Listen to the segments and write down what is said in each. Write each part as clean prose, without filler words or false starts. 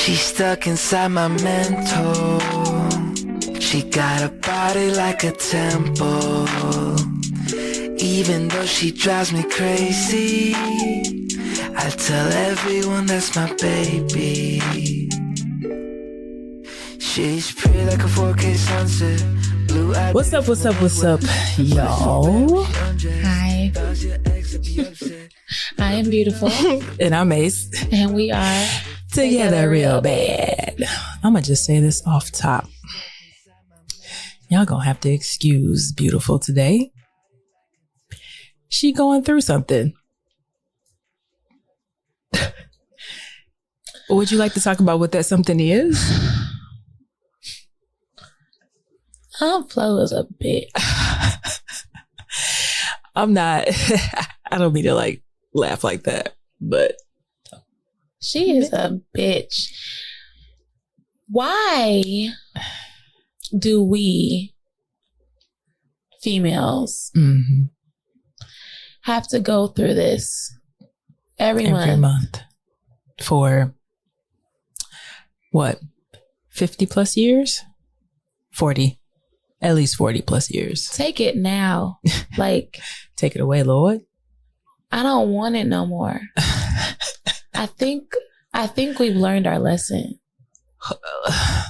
She's stuck inside my mental. She got a body like a temple. Even though she drives me crazy, I tell everyone that's my baby. She's pretty like a 4K sunset. What's up, y'all? Hi. I am Beautiful. And I'm Ace. And we are Together Real Bad. I'm going to just say this off top. Y'all going to have to excuse Beautiful today. She going through something. Would you like to talk about what that something is? Flo is a bitch. I'm not. I don't mean to like laugh like that, but she is a bitch. Why do we females have to go through this every month for what, 50 plus years? 40. At least 40 plus years. Take it now. Like, take it away, Lord. I don't want it no more. I think we've learned our lesson.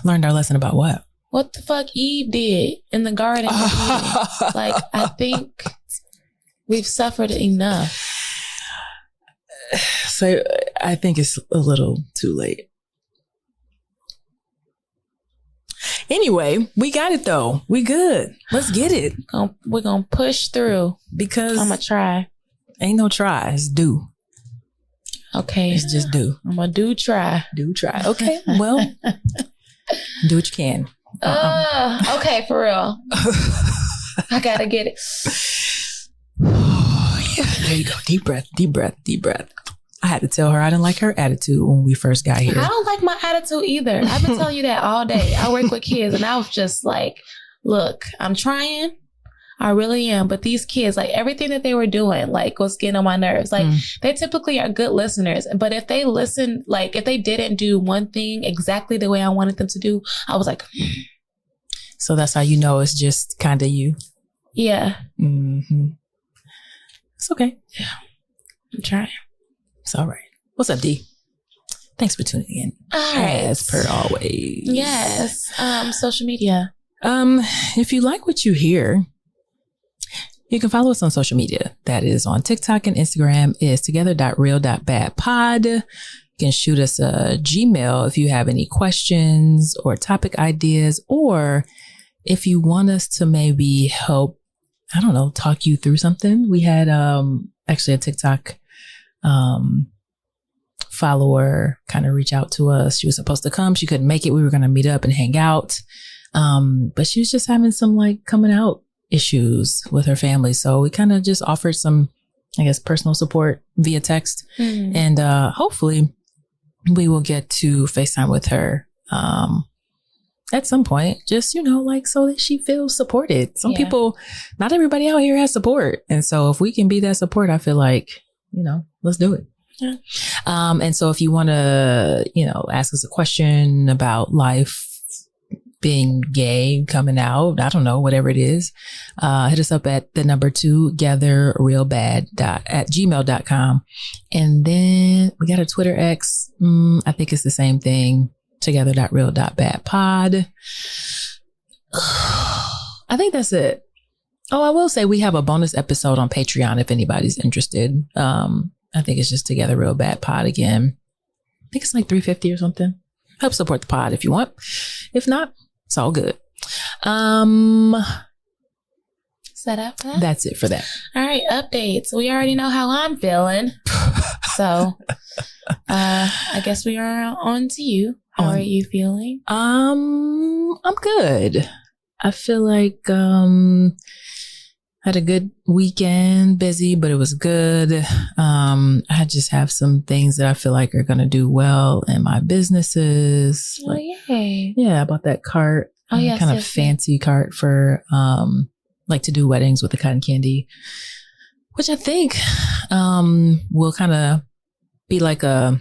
Learned our lesson about what? What the fuck Eve did in the garden. Like, I think we've suffered enough. So I think it's a little too late. Anyway, we got it though. We good. Let's get it. We're going to push through. Because I'm going to try. Ain't no try. It's do. Okay. It's just do. I'm going to try. Do try. Okay. Well, do what you can. Okay, for real. I got to get it. Oh, yeah. There you go. Deep breath, deep breath, deep breath. I had to tell her I didn't like her attitude when we first got here. I don't like my attitude either. I've been telling you that all day. I work with kids and I was just like, look, I'm trying. I really am. But these kids, like everything that they were doing, like was getting on my nerves. Like they typically are good listeners. But if they listen, like if they didn't do one thing exactly the way I wanted them to do, I was like. So that's how you know it's just kind of you. Yeah. Mm-hmm. It's okay. Yeah. I'm trying. It's all right. What's up, D? Thanks for tuning in. All right. As per always. Yes. Social media. If you like what you hear, you can follow us on social media. That is on TikTok and Instagram is together.real.badpod. You can shoot us a Gmail if you have any questions or topic ideas, or if you want us to maybe help, I don't know, talk you through something. We had actually a TikTok follower kind of reach out to us. She was supposed to come. She couldn't make it. We were going to meet up and hang out. But she was just having some like coming out issues with her family. So we kind of just offered some, I guess, personal support via text. And hopefully we will get to FaceTime with her at some point, just, you know, like so that she feels supported. Some people, not everybody out here has support. And so if we can be that support, I feel like, you know, let's do it. Yeah. And so if you want to, you know, ask us a question about life, being gay, coming out, I don't know, whatever it is, hit us up at the number 2 gatherrealbad@gmail.com. And then we got a Twitter X. I think it's the same thing. Together.real.badpod. I think that's it. Oh, I will say we have a bonus episode on Pateron if anybody's interested. I think it's just Together Real Bad Pod again. I think it's like $3.50 or something. Help support the pod if you want. If not, it's all good. Set up for that? That's it for that. All right, updates. We already know how I'm feeling. So I guess we are on to you. How are you feeling? I'm good. I feel like had a good weekend, busy, but it was good. I just have some things that I feel like are going to do well in my businesses. Oh, yay. Yeah, I bought that cart. Oh, yes, kind of fancy cart for like to do weddings with the cotton candy, which I think will kind of be like a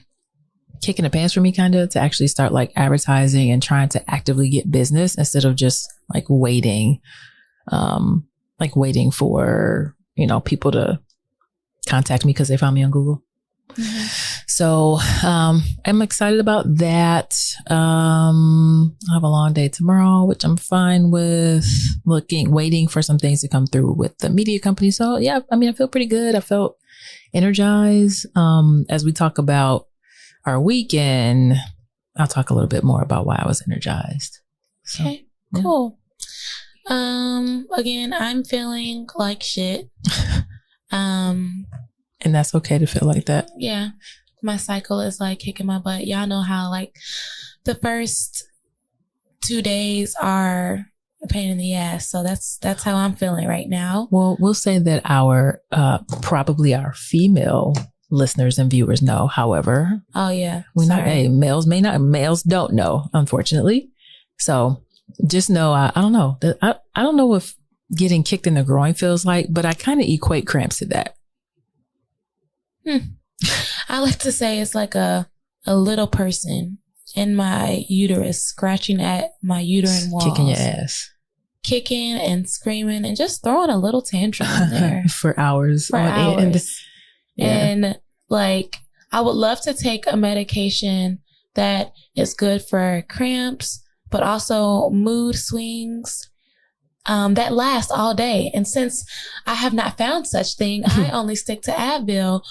kick in the pants for me kind of to actually start like advertising and trying to actively get business instead of just like waiting for, you know, people to contact me because they found me on Google. Mm-hmm. So I'm excited about that. I have a long day tomorrow, which I'm fine with. Waiting for some things to come through with the media company. So yeah, I mean, I feel pretty good. I felt energized. As we talk about our weekend, I'll talk a little bit more about why I was energized. So, okay, cool. Again, I'm feeling like shit. And that's okay to feel like that. Yeah. My cycle is like kicking my butt. Y'all know how like the first 2 days are a pain in the ass. So that's how I'm feeling right now. Well, we'll say that our probably our female listeners and viewers know. However, males don't know, unfortunately. So just know, I don't know. I don't know if getting kicked in the groin feels like, but I kind of equate cramps to that. I like to say it's like a little person in my uterus scratching at my uterine walls. Kicking your ass. Kicking and screaming and just throwing a little tantrum in there. For hours. And like, I would love to take a medication that is good for cramps, but also mood swings. That lasts all day. And since I have not found such thing, I only stick to Aleve,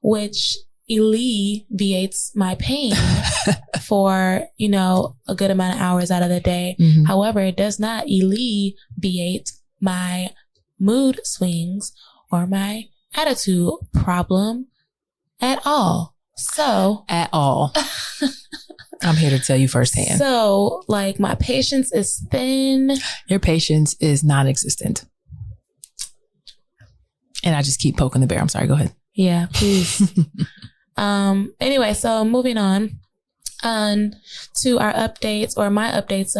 which alleviates my pain for, you know, a good amount of hours out of the day. Mm-hmm. However, it does not alleviate my mood swings or my attitude problem at all. At all. I'm here to tell you firsthand. So, like, my patience is thin. Your patience is non-existent. And I just keep poking the bear. I'm sorry. Go ahead. Yeah, please. Anyway, so moving on to our updates or my updates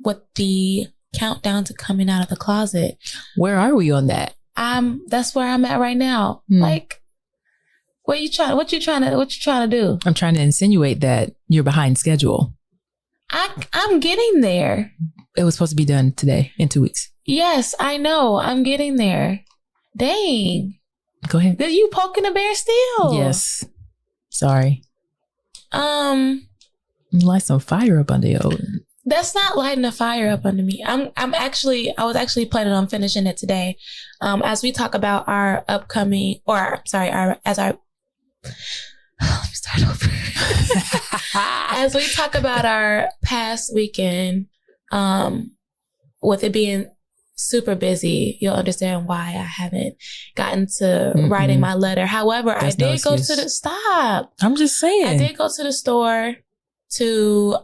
with the countdown to coming out of the closet. Where are we on that? That's where I'm at right now. Like, what you trying to do? I'm trying to insinuate that you're behind schedule. I'm getting there. It was supposed to be done today in 2 weeks. Yes, I know. I'm getting there. Dang. Go ahead. Are you poking the bear still? Yes. Sorry. Light some fire up under you. That's not lighting a fire up under me. I was actually planning on finishing it today. As we talk about our upcoming, let me start over. As we talk about our past weekend, with it being super busy, you'll understand why I haven't gotten to writing my letter. However, I did go to the stop. I'm just saying. I did go to the store to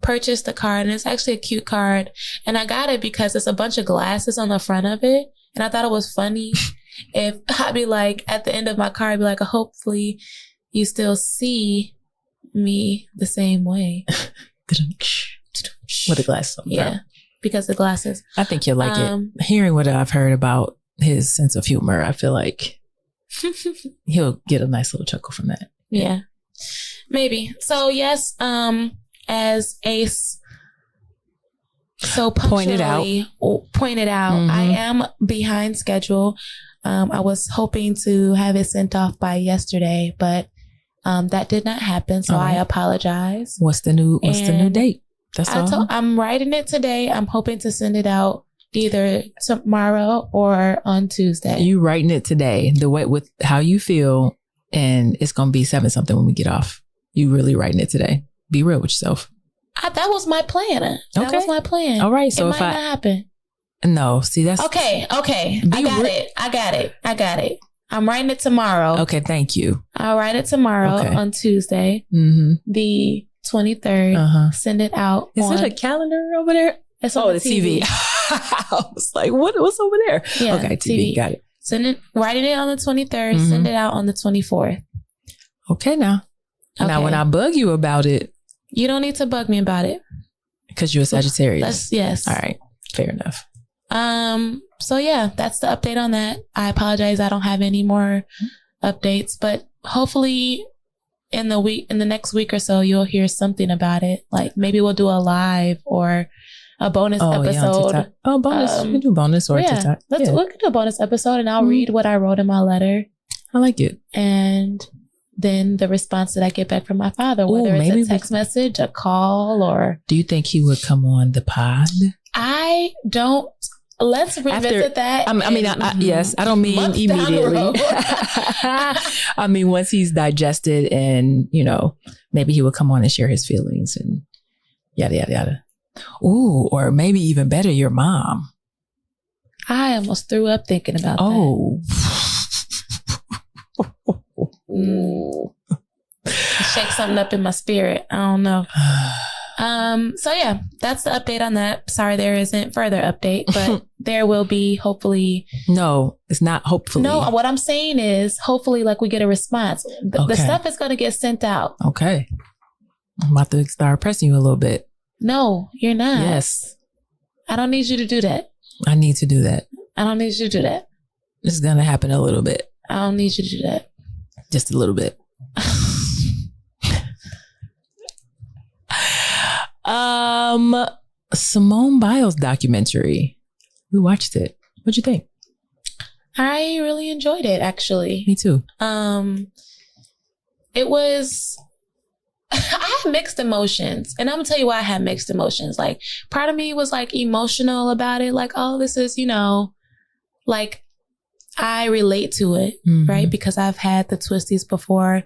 purchase the card, and it's actually a cute card. And I got it because it's a bunch of glasses on the front of it. And I thought it was funny if I'd be like, at the end of my card, I'd be like, hopefully you still see me the same way. With the glasses on. Yeah, because the glasses. I think you'll like it. Hearing what I've heard about his sense of humor, I feel like he'll get a nice little chuckle from that. Yeah, maybe. So yes, as Ace so punctually pointed out, I am behind schedule. I was hoping to have it sent off by yesterday, but that did not happen. So I apologize. What's the new date? That's all. I'm writing it today. I'm hoping to send it out either tomorrow or on Tuesday. You writing it today, the way with how you feel, and it's gonna be 7-something when we get off. You really writing it today. Be real with yourself. That was my plan. That was my plan. All right. So it might not happen. No, see, that's okay. I got it. I'm writing it tomorrow. Okay, thank you. I'll write it tomorrow on Tuesday, the 23rd. Send it out. Is it a calendar over there? It's on the TV. I was like, what's over there? Yeah, okay, TV. Got it. Writing it on the 23rd. Send it out on the 24th. Okay, now. Okay. Now, when I bug you about it. You don't need to bug me about it. Because you're a Sagittarius. Yes. All right. Fair enough. So yeah, that's the update on that. I apologize. I don't have any more updates, but hopefully in the next week or so, you'll hear something about it. Like maybe we'll do a live or a bonus episode. Yeah, bonus. We can do bonus or TikTok. We can do a bonus episode and I'll read what I wrote in my letter. I like it. And then the response that I get back from my father, whether it's a text message, a call, or... Do you think he would come on the pod? I don't... Let's revisit that. Yes, I don't mean immediately. I mean, once he's digested and, maybe he would come on and share his feelings and yada, yada, yada. Ooh, or maybe even better, your mom. I almost threw up thinking about that. Shake something up in my spirit. I don't know. So yeah, that's the update on that. Sorry, there isn't further update, but there will be hopefully. No, it's not hopefully. No, what I'm saying is hopefully we get a response. The stuff is going to get sent out. Okay. I'm about to start pressing you a little bit. No, you're not. Yes. I don't need you to do that. I need to do that. I don't need you to do that. It's going to happen a little bit. I don't need you to do that. Just a little bit. Simone Biles documentary. We watched it. What'd you think? I really enjoyed it, actually. Me too. It was... I had mixed emotions, and I'm gonna tell you why I had mixed emotions. Like, part of me was emotional about it. Like, oh, this is, I relate to it, right? Because I've had the twisties before,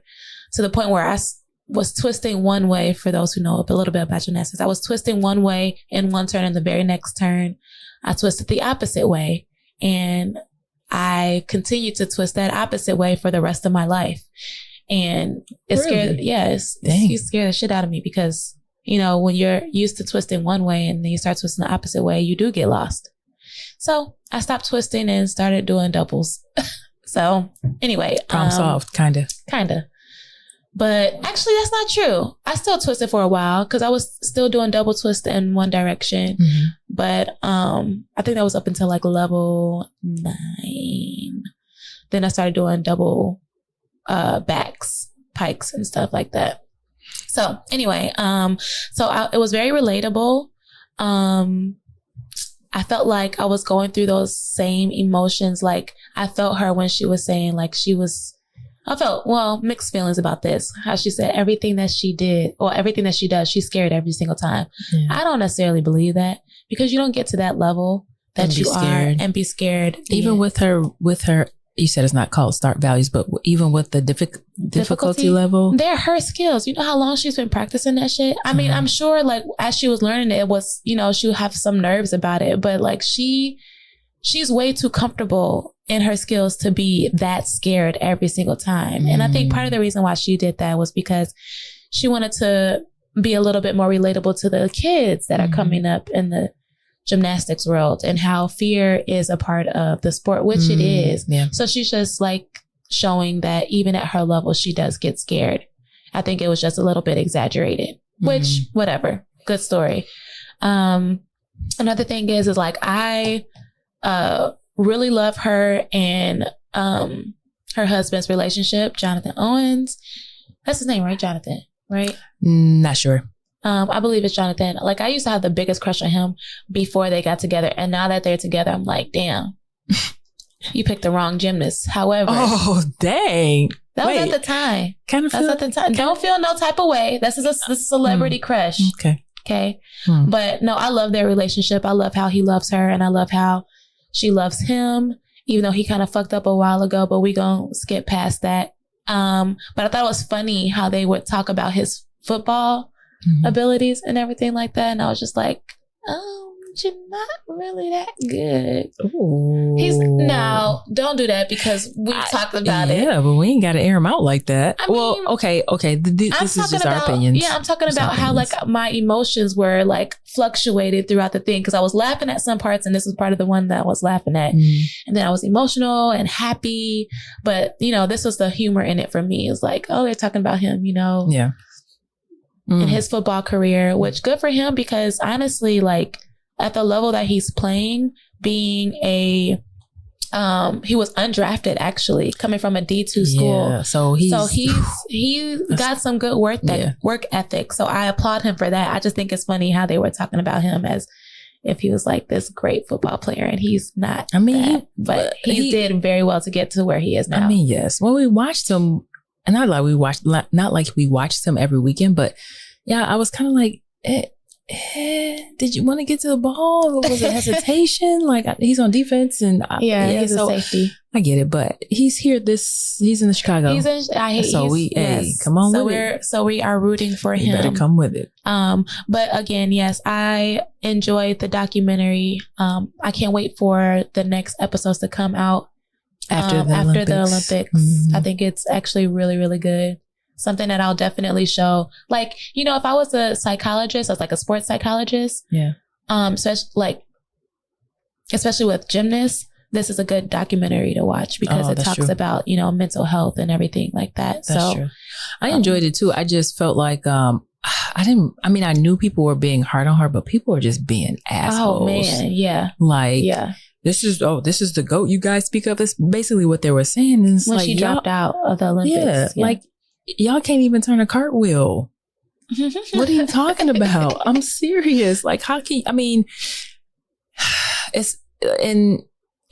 to the point where I was twisting one way, for those who know a little bit about gymnastics. I was twisting one way in one turn, and the very next turn, I twisted the opposite way. And I continued to twist that opposite way for the rest of my life. And it scared, it scared the shit out of me because, when you're used to twisting one way and then you start twisting the opposite way, you do get lost. So I stopped twisting and started doing doubles. So anyway. Problem solved, kind of. But actually, that's not true. I still twisted for a while because I was still doing double twist in one direction. Mm-hmm. But I think that was up until level 9. Then I started doing double backs, pikes, and stuff like that. So anyway, it was very relatable. I felt like I was going through those same emotions. Like I felt her when she was saying I felt mixed feelings about this. How she said everything that she did or everything that she does, she's scared every single time. Yeah. I don't necessarily believe that because you don't get to that level that you are and be scared. Even with her, you said it's not called start values, but even with the difficulty level, they're her skills. You know how long she's been practicing that shit? I mean, I'm sure as she was learning it was, she would have some nerves about it, but she's way too comfortable in her skills to be that scared every single time. And I think part of the reason why she did that was because she wanted to be a little bit more relatable to the kids that are coming up in the gymnastics world and how fear is a part of the sport, which it is. Yeah. So she's just showing that even at her level, she does get scared. I think it was just a little bit exaggerated, which whatever, good story. Another thing is I really love her and her husband's relationship, Jonathan Owens. That's his name, right? Jonathan, right? Not sure. I believe it's Jonathan. I used to have the biggest crush on him before they got together. And now that they're together, I'm like, damn, you picked the wrong gymnast. However. Oh, dang. That was at the time. Kind of That's at the time. Don't feel no type of way. This is a celebrity crush. Okay. But no, I love their relationship. I love how he loves her and I love how she loves him, even though he kind of fucked up a while ago, but we gonna skip past that. But I thought it was funny how they would talk about his football abilities and everything like that. And I was just like, you're not really that good. Ooh. No, don't do that because we talked about it. Yeah, but we ain't got to air him out like that. Okay. This is just our opinions. Yeah, I'm talking about how my emotions were fluctuated throughout the thing because I was laughing at some parts and this was part of the one that I was laughing at. And then I was emotional and happy. But, this was the humor in it for me. It's they're talking about him, Yeah. In his football career, which good for him because honestly, at the level that he's playing, being a He was undrafted, actually, coming from a D2 school. Yeah, so he got some good work ethic. So I applaud him for that. I just think it's funny how they were talking about him as if he was like this great football player, and he's not. I mean, he did very well to get to where he is now. I mean, yes. When we watched him, and not like we watched him every weekend, but yeah, I was kind of like, did you want to get to the ball? Was it hesitation? Like, he's on defense, and he's a safety. I get it, but he's here. He's in the Chicago. Come on with it. So we are rooting for him. Better come with it. But again, yes, I enjoyed the documentary. I can't wait for the next episodes to come out after the Olympics. Mm-hmm. I think it's actually really, really good. Something that I'll definitely show. Like, if I was a psychologist, I was like a sports psychologist. Yeah. Especially with gymnasts, this is a good documentary to watch because it talks about, mental health and everything like that. That's true. I enjoyed it too. I just felt like, I knew people were being hard on her, but people were just being assholes. Oh man. Yeah. Like, yeah. This is the GOAT you guys speak of. That's basically what they were saying. And it's when she dropped out of the Olympics. Yeah. Like, y'all can't even turn a cartwheel. What are you talking about? I'm serious. Like, how can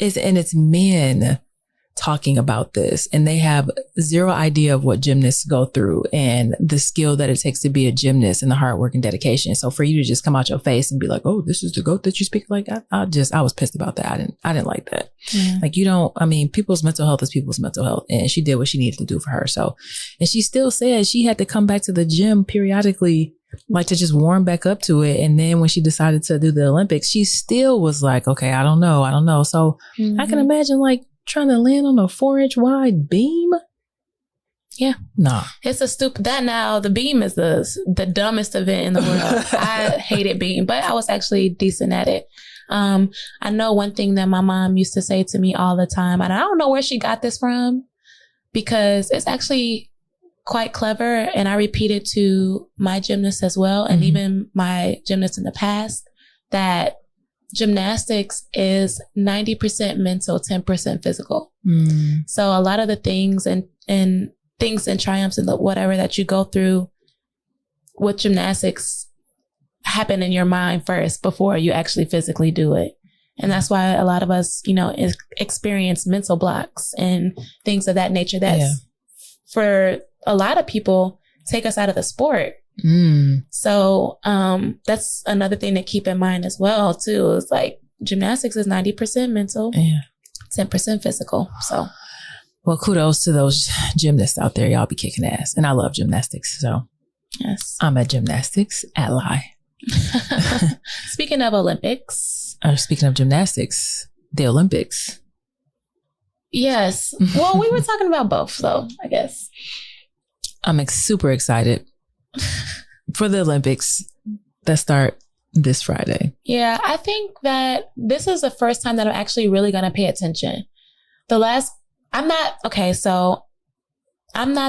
it's men talking about this, and they have zero idea of what gymnasts go through and the skill that it takes to be a gymnast and the hard work and dedication. So for you to just come out your face and be like, oh, this is the GOAT that you speak like, I was pissed about that. I didn't like that. Yeah. Like, people's mental health is people's mental health, and she did what she needed to do for her. So, and she still said she had to come back to the gym periodically, like to just warm back up to it. And then when she decided to do the Olympics, she still was like, okay, I don't know. So I can imagine like trying to land on a 4-inch wide beam. Yeah. Nah. It's the beam is the dumbest event in the world. I hated beam, but I was actually decent at it. I know one thing that my mom used to say to me all the time, and I don't know where she got this from because it's actually quite clever. And I repeat it to my gymnasts as well. And even my gymnasts in the past, that gymnastics is 90% mental, 10% physical. So a lot of the things and triumphs and whatever that you go through with gymnastics happen in your mind first before you actually physically do it. And that's why a lot of us, experience mental blocks and things of that nature that's for a lot of people take us out of the sport. So that's another thing to keep in mind as well too, is like gymnastics is 90% mental, 10% physical. So well, kudos to those gymnasts out there. Y'all be kicking ass, and I love gymnastics. So yes, I'm a gymnastics ally. Speaking of Olympics, speaking of gymnastics, the Olympics. Yes. Well, we were talking about both, though, I guess. I'm super excited for the Olympics that start this Friday. Yeah, I think that this is the first time that I'm actually really going to pay attention. I'm not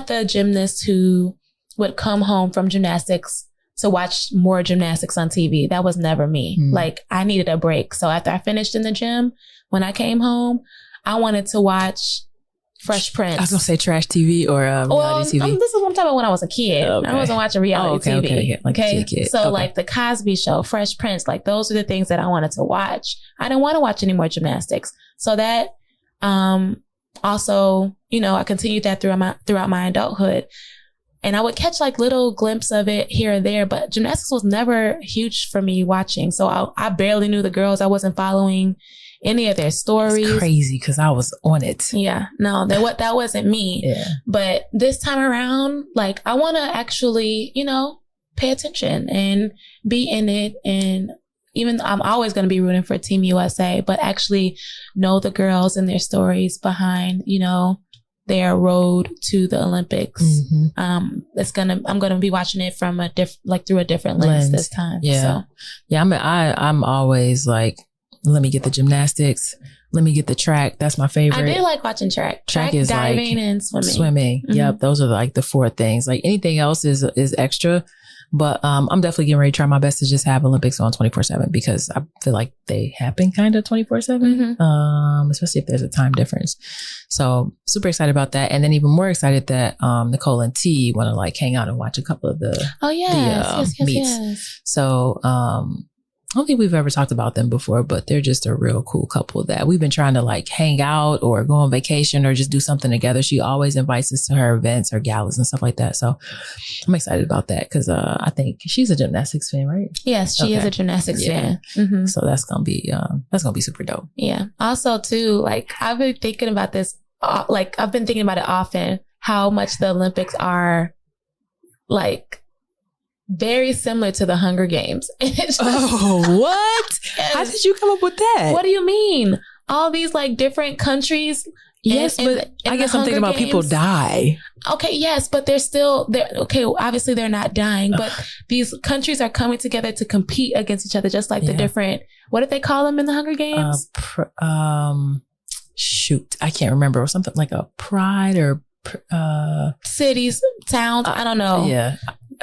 the gymnast who would come home from gymnastics to watch more gymnastics on TV. That was never me. Like, I needed a break. So after I finished in the gym, when I came home, I wanted to watch Fresh Prince. I was going to say trash TV or reality TV. This is what I'm talking about when I was a kid. Okay. I wasn't watching reality TV. Okay. Like a kid. So like the Cosby Show, Fresh Prince, like those are the things that I wanted to watch. I didn't want to watch any more gymnastics. So that also, I continued that throughout my adulthood. And I would catch like little glimpses of it here and there, but gymnastics was never huge for me watching. So I barely knew the girls. I wasn't following any of their stories. It's crazy because I was on it. Yeah, no, that wasn't me. Yeah. But this time around, like, I want to actually, pay attention and be in it. And even I'm always going to be rooting for Team USA, but actually know the girls and their stories behind, their road to the Olympics. I'm going to be watching it from through a different lens this time. Yeah. So. Yeah. I'm always like, let me get the gymnastics. Let me get the track. That's my favorite. I did like watching track. Track is diving, like and swimming. Yep. Those are like the 4 things. Like anything else is extra, But I'm definitely getting ready to try my best to just have Olympics on 24/7 because I feel like they happen kind of 24/7, especially if there's a time difference. So super excited about that. And then even more excited that Nicole and T want to like hang out and watch a couple of the meets. So I don't think we've ever talked about them before, but they're just a real cool couple that we've been trying to like hang out or go on vacation or just do something together. She always invites us to her events or galas and stuff like that. So I'm excited about that because I think she's a gymnastics fan, right? Yes, she is a gymnastics fan. Mm-hmm. So that's gonna be super dope. Yeah. Also, too, like I've been thinking about this. I've been thinking about it often. How much the Olympics are like very similar to the Hunger Games. Just, what? Yes. How did you come up with that? What do you mean? All these like different countries. Yes, but I guess I'm thinking about people die. Okay, yes, but they're okay. Obviously, they're not dying, but these countries are coming together to compete against each other, just like the different. What did they call them in the Hunger Games? Shoot, I can't remember. Or something like a pride or cities, towns. I don't know. Yeah.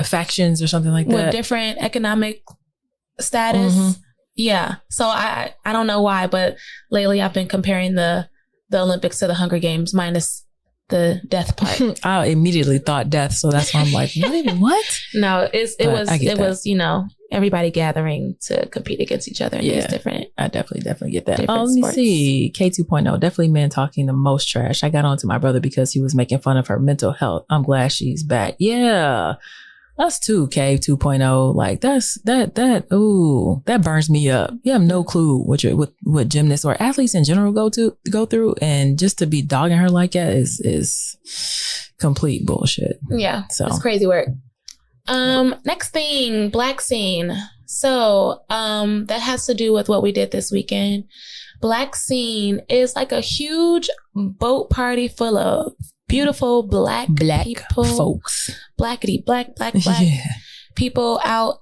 Factions or something like that with different economic status. Yeah. So I don't know why, but lately I've been comparing the Olympics to the Hunger Games minus the death part. I immediately thought death, so that's why I'm like, what? No, it was everybody gathering to compete against each other. Yeah, different. I definitely get that. Let me see. K 2.0, definitely men talking the most trash. I got on to my brother because he was making fun of her mental health. I'm glad she's back. Yeah. Us too, K 2.0. Like that burns me up. You have no clue what gymnasts or athletes in general go through, and just to be dogging her like that is complete bullshit. Yeah, so it's crazy work. Next thing, Blvckscene. So that has to do with what we did this weekend. Blvckscene is like a huge boat party full of beautiful black people, folks, black people out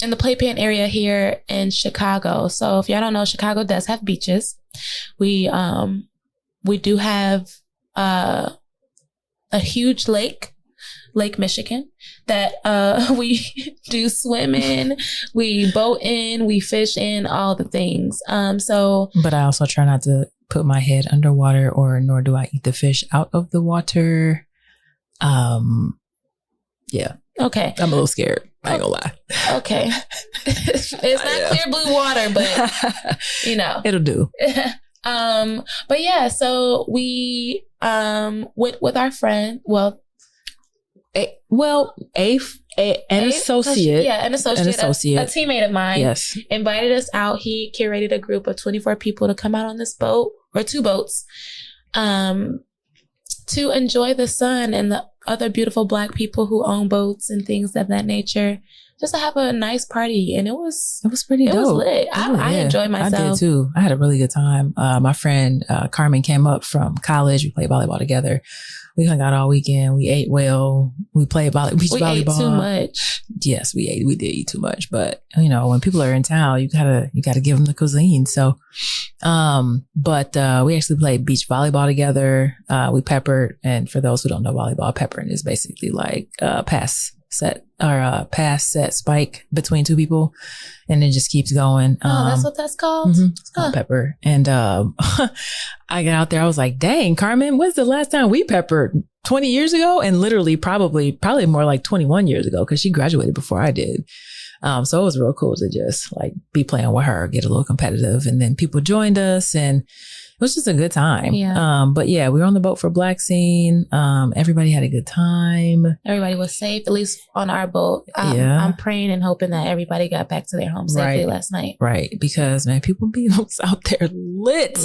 in the playpen area here in Chicago. So if y'all don't know, Chicago does have beaches. We do have a huge Lake Michigan that we do swim in, we boat in, we fish in, all the things. But I also try not to put my head underwater, nor do I eat the fish out of the water. Yeah. Okay. I'm a little scared. I ain't gonna lie. Okay. It's not clear blue water, but it'll do. But yeah, so we with our friend, an associate, a teammate of mine, yes, invited us out. He curated a group of 24 people to come out on this boat or two boats, to enjoy the sun and the other beautiful Black people who own boats and things of that nature. Just to have a nice party, and it was pretty dope. It was lit. I enjoyed myself. I did too. I had a really good time. My friend Carmen came up from college. We played volleyball together. We hung out all weekend. We ate well. We played beach volleyball. We ate too much. Yes, we ate. We did eat too much. But when people are in town, you gotta give them the cuisine. So, we actually played beach volleyball together. We peppered, and for those who don't know volleyball, peppering is basically like pass set spike between two people, and it just keeps going. That's what that's called? Mm-hmm. It's called pepper. And I got out there, I was like, dang, Carmen, when's the last time we peppered? 20 years ago? And literally probably more like 21 years ago, because she graduated before I did. So it was real cool to just like be playing with her, get a little competitive, and then people joined us, and it was just a good time. Yeah. But yeah, we were on the boat for Blvckscene. Everybody had a good time. Everybody was safe, at least on our boat. I'm praying and hoping that everybody got back to their home safely last night. Right. Because, man, people be out there lit.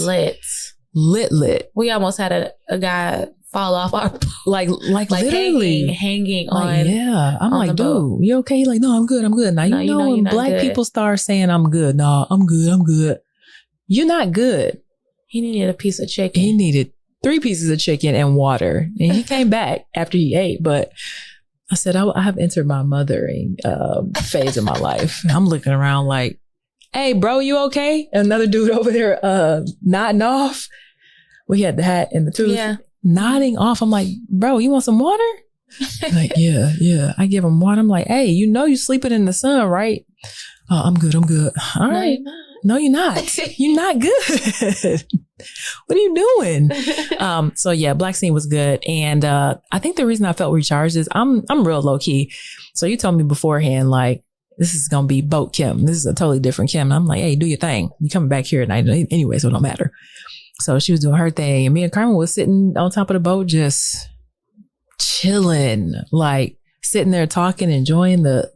We almost had a guy fall off our boat. Like literally hanging on. Yeah. I'm like, dude, you okay? He's like, no, I'm good. Now, when Black people start saying I'm good. No, I'm good. You're not good. He needed a piece of chicken. He needed 3 pieces of chicken and water. And he came back after he ate. But I said, I have entered my mothering phase of my life. I'm looking around like, hey, bro, you okay? Another dude over there nodding off. We had the hat and the tooth. Yeah. Nodding off. I'm like, bro, you want some water? Like, yeah. I give him water. I'm like, hey, you know you sleeping in the sun, right? Oh, I'm good. All right. No, you're not. You're not good. What are you doing? So yeah, Blvckscene was good. And I think the reason I felt recharged is I'm real low key. So you told me beforehand, like, this is going to be boat Kim. This is a totally different Kim. And I'm like, hey, do your thing. You coming back here at night anyway, so it don't matter. So she was doing her thing. And me and Carmen was sitting on top of the boat, just chilling, like sitting there talking, enjoying the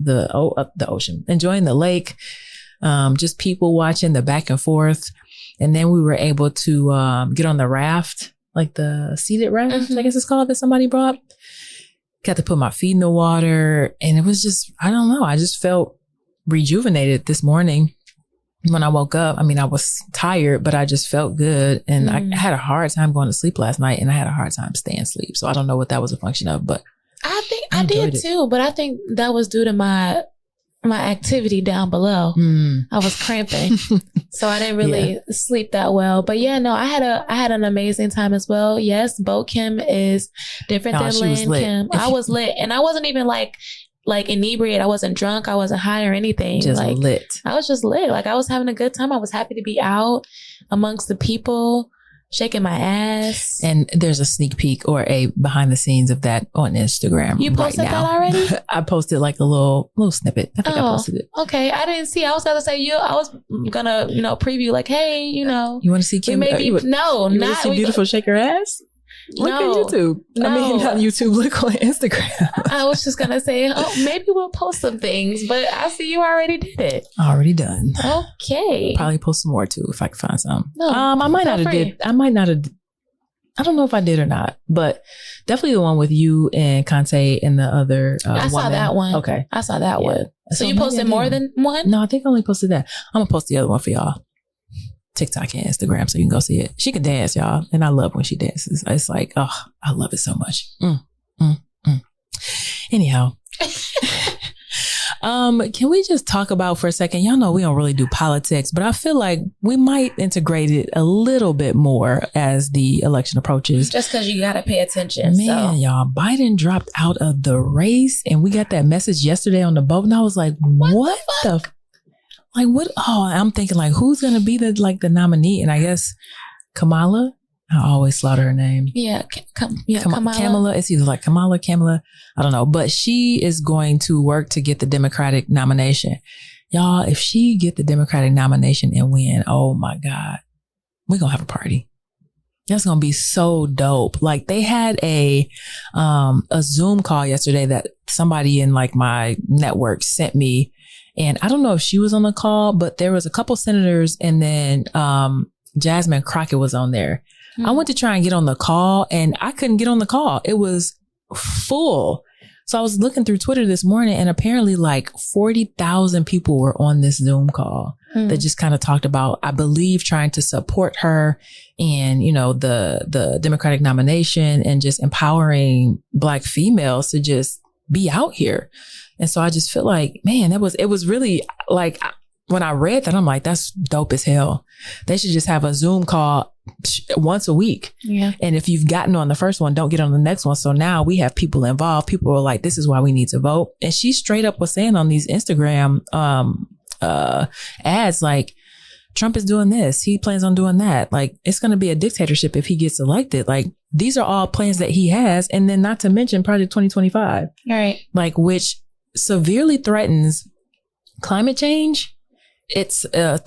ocean, enjoying the lake, just people watching the back and forth. And then we were able to get on the raft, like the seated raft, I guess it's called, that somebody brought. Got to put my feet in the water. And it was just, I don't know, I just felt rejuvenated this morning when I woke up. I mean, I was tired, but I just felt good. And I had a hard time going to sleep last night, and I had a hard time staying asleep. So I don't know what that was a function of, but I think I did too. But I think that was due to my activity down below. I was cramping, so I didn't really sleep that well. But yeah, no, I had an amazing time as well. Yes, Boat Kim is different than Lynn Kim. I was lit, and I wasn't even like inebriated. I wasn't drunk. I wasn't high or anything. Just like lit. I was just lit. Like I was having a good time. I was happy to be out amongst the people, shaking my ass. And there's a sneak peek or a behind the scenes of that on Instagram. You posted right now. that already? I posted like a little snippet. I think I posted it. Okay. I didn't see. I was gonna say I was gonna, preview like, hey, You want to see Kim? No, you not see Beautiful shake her ass? Look at YouTube. No. I mean, not YouTube. Look on Instagram. I was just gonna say, maybe we'll post some things, but I see you already did it. Already done. Okay. Probably post some more too if I can find some. No, I might not have did. I might not have. I don't know if I did or not, but definitely the one with you and Kante and the other. I saw that one. Okay, I saw that one. So you posted more than one? No, I think I only posted that. I'm gonna post the other one for y'all. TikTok and Instagram, so you can go see it. She can dance, y'all, and I love when she dances. It's like, oh, I love it so much. Anyhow, can we just talk about for a second? Y'all know we don't really do politics, but I feel like we might integrate it a little bit more as the election approaches. Just because you got to pay attention. Man, y'all, Biden dropped out of the race, and we got that message yesterday on the boat, and I was like, what the like, what? Oh, I'm thinking like, who's going to be the nominee? And I guess Kamala. I always slaughter her name. Yeah, Kamala. Kamala. It's either like Kamala. I don't know. But she is going to work to get the Democratic nomination. Y'all, if she get the Democratic nomination and win, oh my God, we're going to have a party. That's going to be so dope. Like they had a Zoom call yesterday that somebody in like my network sent me. And I don't know if she was on the call, but there was a couple senators and then Jasmine Crockett was on there. I went to try and get on the call and I couldn't get on the call. It was full. So I was looking through Twitter this morning and apparently like 40,000 people were on this Zoom call that just kind of talked about, I believe, trying to support her and, the Democratic nomination and just empowering Black females to just be out here. And so I just feel like, man, it was really like, when I read that, I'm like, that's dope as hell. They should just have a Zoom call once a week. Yeah. And if you've gotten on the first one, don't get on the next one. So now we have people involved. People are like, this is why we need to vote. And she straight up was saying on these Instagram ads, like, Trump is doing this. He plans on doing that. Like, it's going to be a dictatorship if he gets elected. Like, these are all plans that he has. And then not to mention Project 2025. Right. Like, which severely threatens climate change. It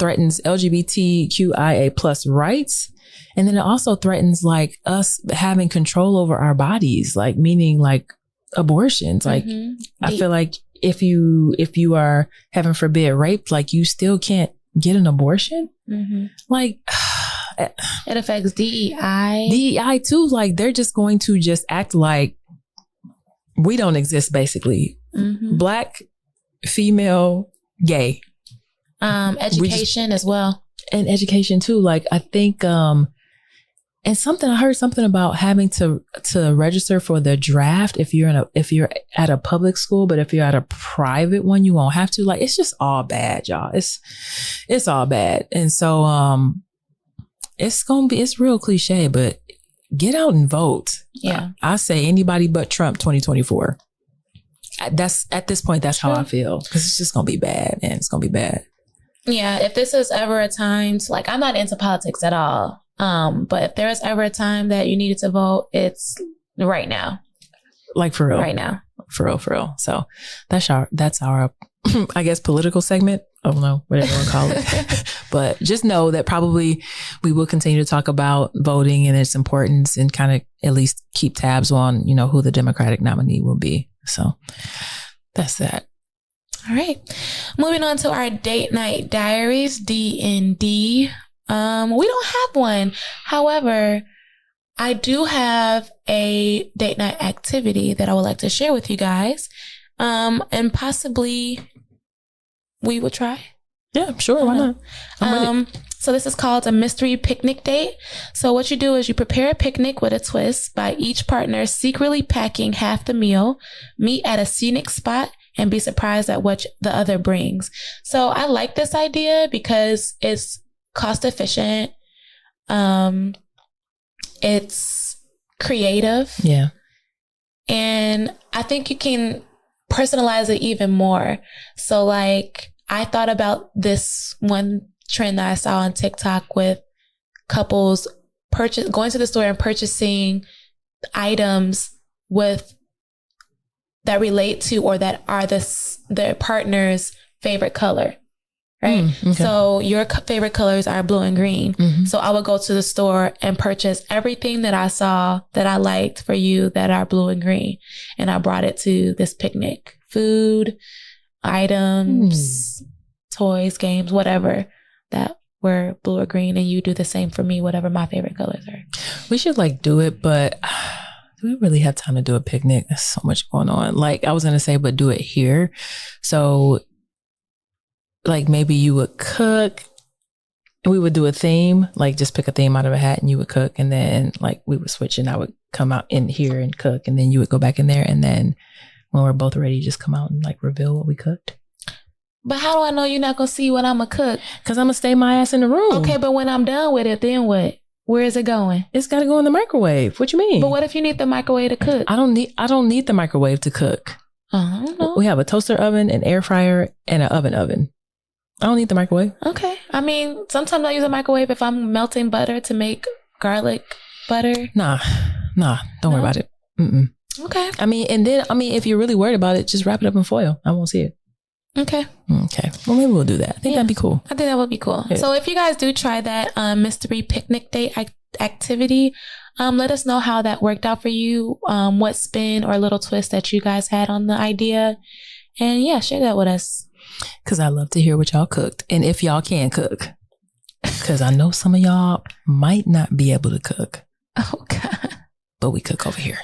threatens LGBTQIA plus rights. And then it also threatens like us having control over our bodies, like meaning like abortions. Like I feel like if you are, heaven forbid, raped, like you still can't get an abortion. Like it affects DEI. DEI too. Like they're just going to just act like we don't exist basically. Black, female, gay. Education as well. And education too. Like I think, and I heard something about having to register for the draft if you're at a public school, but if you're at a private one, you won't have to. Like it's just all bad, y'all. It's all bad. And so, it's real cliche, but get out and vote. Yeah. I say anybody but Trump 2024. That's at this point, that's how I feel. Because it's just going to be bad, and it's going to be bad. Yeah. If this is ever a time to, like, I'm not into politics at all. But if there is ever a time that you needed to vote, it's right now. Like for real. Right now. For real. So that's our I guess political segment. I don't know, whatever you want to call it. But just know that probably we will continue to talk about voting and its importance, and kind of at least keep tabs on, you know, who the Democratic nominee will be. So that's that. All right. Moving on to our date night diaries, D&D. We don't have one. However, I do have a date night activity that I would like to share with you guys. And possibly we will try. Yeah, sure. Why not? I'm ready. So this is called a mystery picnic date. So what you do is you prepare a picnic with a twist by each partner secretly packing half the meal, meet at a scenic spot, and be surprised at what the other brings. So I like this idea because it's cost efficient. It's creative. Yeah. And I think you can personalize it even more. So like, I thought about this one trend that I saw on TikTok with couples going to the store and purchasing items that relate to or that are their partner's favorite color. Right. Okay. So your favorite colors are blue and green. Mm-hmm. So I would go to the store and purchase everything that I saw that I liked for you that are blue and green. And I brought it to this picnic. Food, items, toys, games, whatever that were blue or green. And you do the same for me, whatever my favorite colors are. We should like do it, but do we really have time to do a picnic? There's so much going on. Like I was going to say, but do it here. So like maybe you would cook and we would do a theme, like just pick a theme out of a hat and you would cook, and then like we would switch and I would come out in here and cook, and then you would go back in there, and then when we're both ready, just come out and like reveal what we cooked. But how do I know you're not going to see what I'm going to cook? Because I'm going to stay my ass in the room. Okay, but when I'm done with it, then what? Where is it going? It's got to go in the microwave. What you mean? But what if you need the microwave to cook? I don't need the microwave to cook. I don't know. We have a toaster oven, an air fryer, and an oven. I don't need the microwave. Okay. I mean, sometimes I use a microwave if I'm melting butter to make garlic butter. Nah. Don't worry about it. Mm-mm. Okay. I mean, if you're really worried about it, just wrap it up in foil. I won't see it. Okay. Well, maybe we'll do that. I think that'd be cool. I think that would be cool. Yeah. So if you guys do try that mystery picnic date activity, let us know how that worked out for you. What spin or little twist that you guys had on the idea. And yeah, share that with us. Because I love to hear what y'all cooked. And if y'all can cook. Because I know some of y'all might not be able to cook. Oh, God. But we cook over here.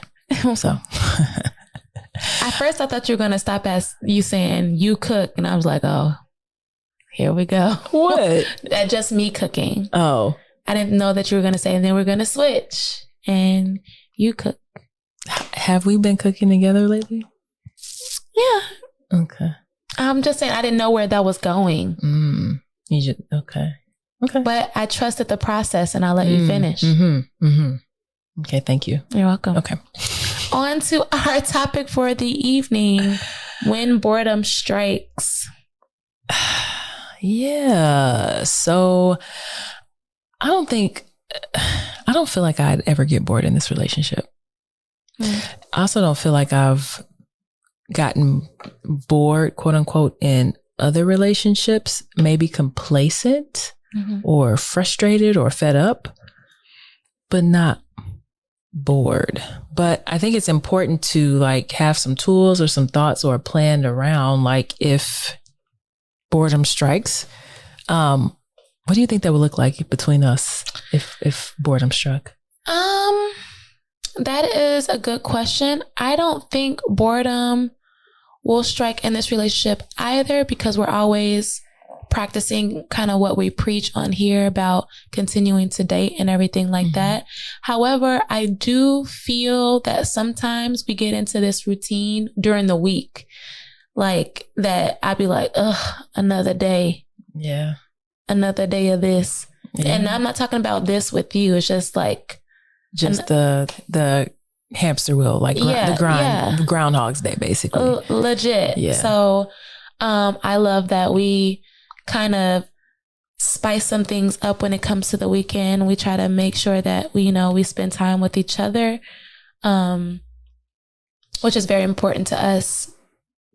So. At first, I thought you were going to stop at you saying you cook. And I was like, oh, here we go. What? That's just me cooking. Oh. I didn't know that you were going to say, and then we're going to switch. And you cook. Have we been cooking together lately? Yeah. Okay. I'm just saying I didn't know where that was going. Okay. But I trusted the process and I'll let you finish. Okay, thank you. You're welcome. Okay. On to our topic for the evening. When boredom strikes. Yeah. So I don't feel like I'd ever get bored in this relationship. I also don't feel like I've gotten bored, quote unquote, in other relationships, maybe complacent or frustrated or fed up, but not bored. But I think it's important to like have some tools or some thoughts or planned around, like if boredom strikes, what do you think that would look like between us if boredom struck? That is a good question. I don't think boredom will strike in this relationship either, because we're always practicing kind of what we preach on here about continuing to date and everything like that. However, I do feel that sometimes we get into this routine during the week, like that I'd be like, ugh, another day. Yeah. Another day of this. Yeah. And I'm not talking about this with you. It's just like the hamster wheel, like Groundhog's Day, basically. Legit. Yeah. So I love that we kind of spice some things up when it comes to the weekend. We try to make sure that we spend time with each other, which is very important to us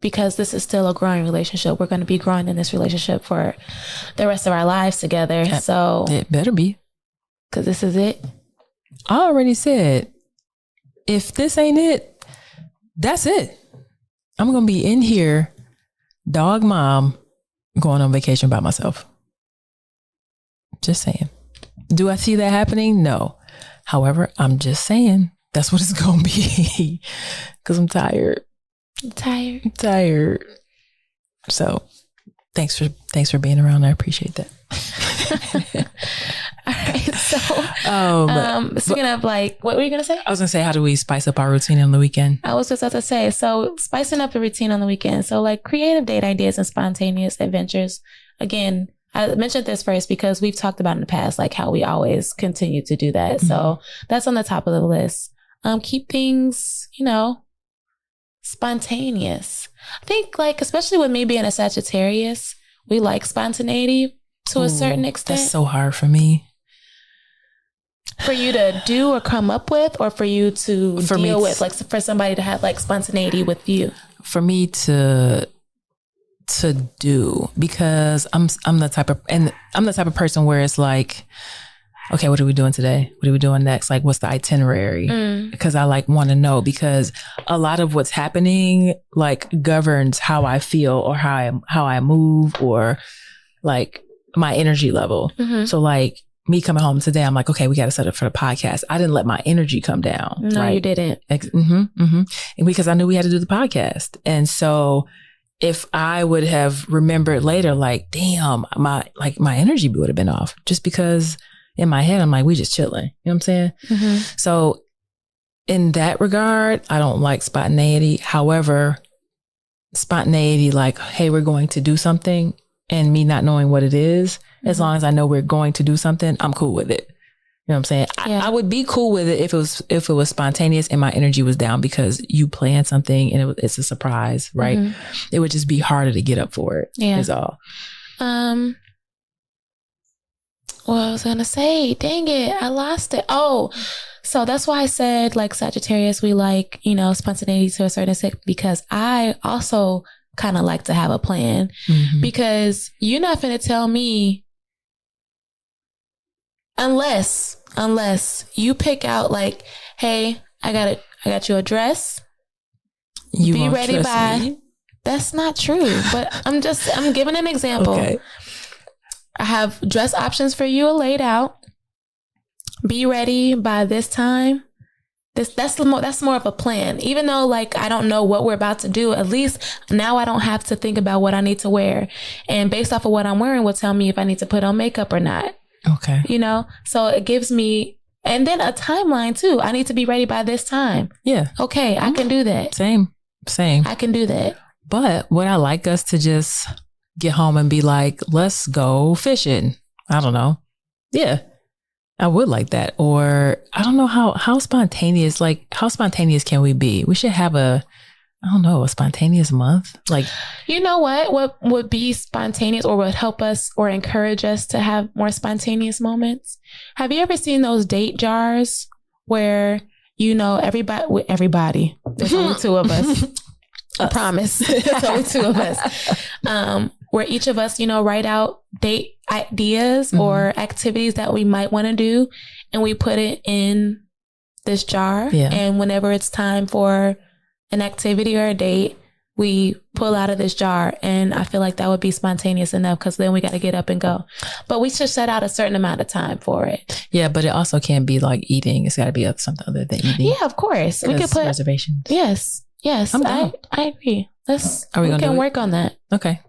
because this is still a growing relationship. We're going to be growing in this relationship for the rest of our lives together. So it better be. Because this is it. I already said, if this ain't it, that's it. I'm going to be in here, dog mom, going on vacation by myself. Just saying. Do I see that happening? No. However, I'm just saying that's what it's going to be because I'm tired. I'm tired. So thanks for being around. I appreciate that. All right. So, speaking of what were you going to say? I was going to say, how do we spice up our routine on the weekend? I was just about to say, so spicing up the routine on the weekend. So creative date ideas and spontaneous adventures. Again, I mentioned this first because we've talked about in the past, how we always continue to do that. Mm-hmm. So that's on the top of the list. Keep things, spontaneous. I think especially with me being a Sagittarius, we like spontaneity to a certain extent. That's so hard for me. For you to do or come up with, or for you to deal with, for somebody to have spontaneity with you. For me to do, because I'm the type of person where it's okay, what are we doing today? What are we doing next? What's the itinerary? Because I want to know, because a lot of what's happening governs how I feel or how I move or my energy level. Mm-hmm. So me coming home today, I'm okay, we got to set up for the podcast. I didn't let my energy come down. No, right? You didn't. And because I knew we had to do the podcast. And so if I would have remembered later, damn, my energy would have been off, just because in my head, I'm we just chilling. You know what I'm saying? Mm-hmm. So in that regard, I don't like spontaneity. However, spontaneity, hey, we're going to do something, and me not knowing what it is, mm-hmm. as long as I know we're going to do something, I'm cool with it. You know what I'm saying? Yeah. I would be cool with it if it was spontaneous and my energy was down because you planned something and it's a surprise, right? Mm-hmm. It would just be harder to get up for it. Yeah. Is all. Well, I was going to say, dang it, I lost it. Oh, so that's why I said Sagittarius, we spontaneity to a certain extent, because I also kind of like to have a plan, mm-hmm. because you're not going to tell me unless you pick out hey, I got you a dress. You be ready by me? That's not true, but I'm giving an example. Okay. I have dress options for you laid out. Be ready by this time. That's more of a plan. Even though I don't know what we're about to do, at least now I don't have to think about what I need to wear. And based off of what I'm wearing will tell me if I need to put on makeup or not. Okay. So it gives me, and then a timeline too. I need to be ready by this time. Yeah. Okay. I can do that. Same. I can do that. But would I like us to just get home and be let's go fishing? I don't know. Yeah, I would like that. Or I don't know how spontaneous, how spontaneous can we be? We should have a spontaneous month. You know what would be spontaneous or would help us or encourage us to have more spontaneous moments? Have you ever seen those date jars where, everybody, there's only two of us. I promise. There's only two of us. Where each of us, write out date ideas, mm-hmm. or activities that we might want to do, and we put it in this jar. Yeah. And whenever it's time for an activity or a date, we pull out of this jar. And I feel that would be spontaneous enough, because then we got to get up and go. But we should set out a certain amount of time for it. Yeah, but it also can't be eating. It's got to be something other than eating. Yeah, of course. We could put reservations. Yes, I agree. We can work on that. Okay.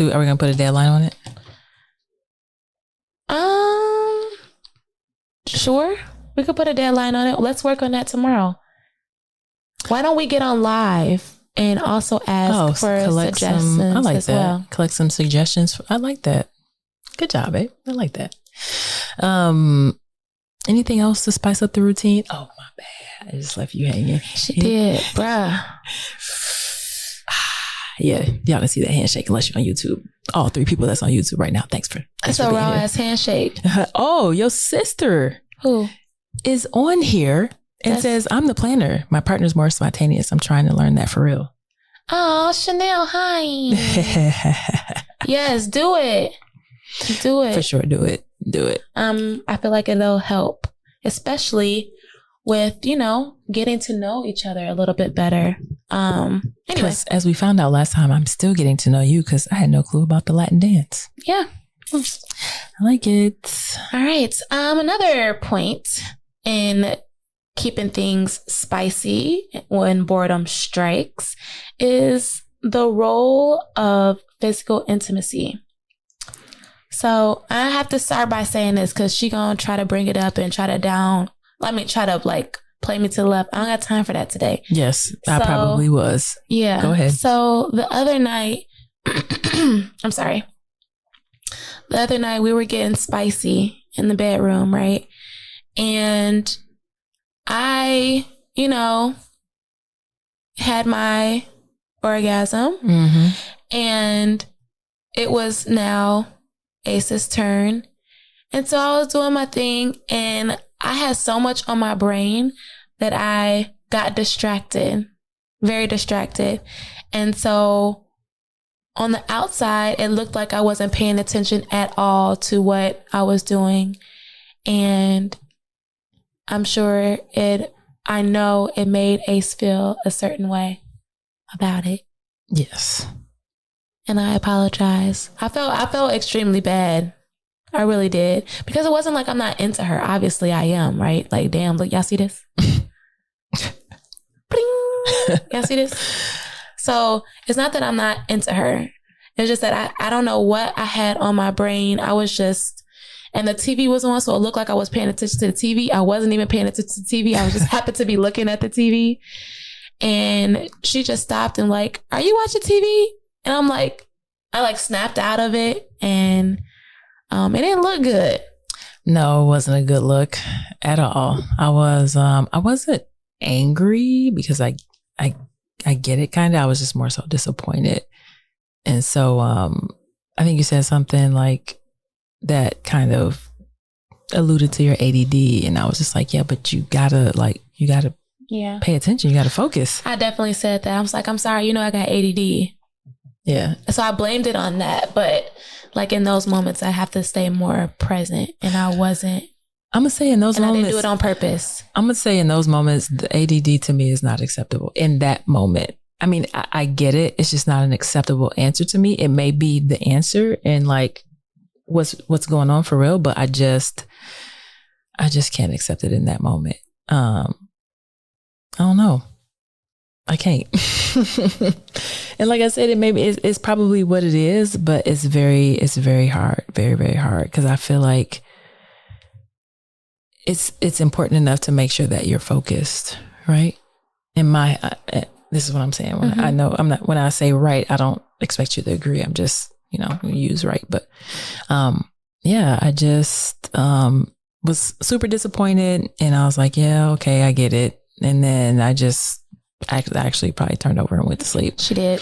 Are we gonna put a deadline on it? Sure. We could put a deadline on it. Let's work on that tomorrow. Why don't we get on live and also ask for suggestions? I like as that. Well. Collect some suggestions. I like that. Good job, babe. I like that. Anything else to spice up the routine? Oh, my bad. I just left you hanging. She did, bruh. Yeah, y'all can see that handshake unless you're on YouTube. All 3 people that's on YouTube right now. Thanks for That's a raw ass handshake. Oh, your sister Who is on here and says, I'm the planner. My partner's more spontaneous. I'm trying to learn that for real. Oh, Chanel, hi. Yes, do it. Do it. For sure, do it. Do it. I feel like it'll help, especially with, getting to know each other a little bit better. Anyway. As we found out last time, I'm still getting to know you because I had no clue about the Latin dance. Yeah. I like it. All right. Another point in keeping things spicy when boredom strikes is the role of physical intimacy. So I have to start by saying this because she gonna try to bring it up and try to play me to the left. I don't got time for that today. Yes, I probably was. Yeah. Go ahead. So the other night, I'm sorry. The other night we were getting spicy in the bedroom, right? And I, had my orgasm, and it was now Ace's turn. And so I was doing my thing, and I had so much on my brain that I got distracted, very distracted. And so on the outside, it looked like I wasn't paying attention at all to what I was doing. And I know it made Ace feel a certain way about it. Yes. And I apologize. I felt extremely bad. I really did. Because it wasn't like I'm not into her. Obviously I am, right? Like, damn, look, y'all see this? Y'all see this? So it's not that I'm not into her. It's just that I don't know what I had on my brain. I was just, and the TV was on, so it looked like I was paying attention to the TV. I wasn't even paying attention to the TV. I was just happened to be looking at the TV. And she just stopped and like, are you watching TV? And I'm like, I snapped out of it, and it didn't look good. No, it wasn't a good look at all. I wasn't angry because I get it kind of. I was just more so disappointed. And so I think you said something like that kind of alluded to your ADD, and I was just like, yeah, but you gotta pay attention. You gotta focus. I definitely said that. I was like, I'm sorry, I got ADD. Yeah. So I blamed it on that, but in those moments, I have to stay more present, and I wasn't. I'm gonna say in those moments, I didn't do it on purpose. I'm gonna say in those moments, the ADD to me is not acceptable. In that moment, I mean, I get it. It's just not an acceptable answer to me. It may be the answer and what's going on for real, but I just can't accept it in that moment. I don't know. I can't. And like I said, it's probably what it is, but it's very hard, very, very hard. Cause I feel like it's important enough to make sure that you're focused, right? This is what I'm saying. When I say right, I don't expect you to agree. I'm just, use right. But, yeah, I just, was super disappointed, and I was like, yeah, okay, I get it. And then I just actually probably turned over and went to sleep. She did.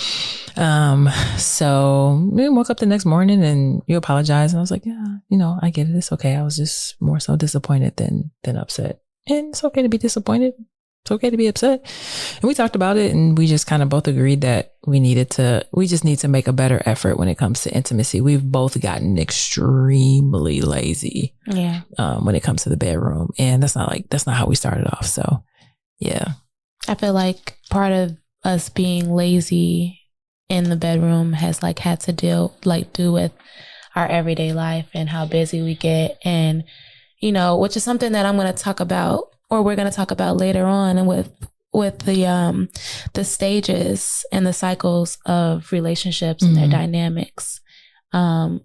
So we woke up the next morning and you apologized. And I was like, yeah, I get it. It's okay. I was just more so disappointed than upset. And it's okay to be disappointed. It's okay to be upset. And we talked about it, and we just kind of both agreed that we just need to make a better effort when it comes to intimacy. We've both gotten extremely lazy. Yeah. When it comes to the bedroom. And that's not how we started off. So yeah. I feel like part of us being lazy in the bedroom has had to do with our everyday life and how busy we get, and which is something that I'm going to talk about, or we're going to talk about later on, and with the stages and the cycles of relationships and their dynamics. We're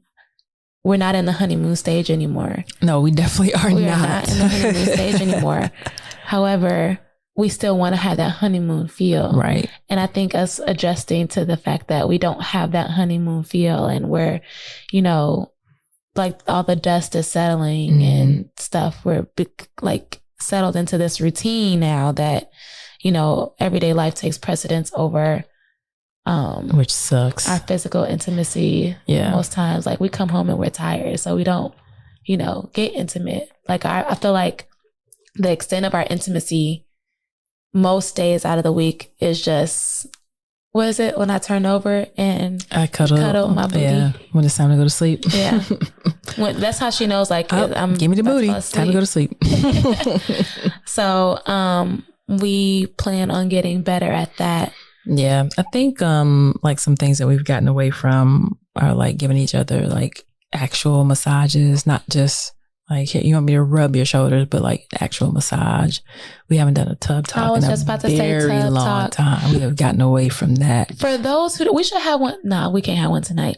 not in the honeymoon stage anymore. No, we definitely are not. We are not in the honeymoon stage anymore. However, we still want to have that honeymoon feel. Right. And I think us adjusting to the fact that we don't have that honeymoon feel, and we're, like all the dust is settling and stuff. We're like settled into this routine now that, you know, everyday life takes precedence over which sucks. our physical intimacy. Yeah. Most times, like we come home and we're tired, so we don't, you know, get intimate. Like I feel like the extent of our intimacy most days out of the week is just, what is it, when I turn over and I cuddle my booty? Yeah, when it's time to go to sleep. Yeah. That's how she knows, like, give me the booty. Time to go to sleep. So we plan on getting better at that. Yeah. I think like some things that we've gotten away from are like giving each other like actual massages, not just like, here, you want me to rub your shoulders, but like actual massage. We haven't done a tub talk I was in just a about to say very tub long talk. time. We have gotten away from that. For those who, we should have one. No, we can't have one tonight.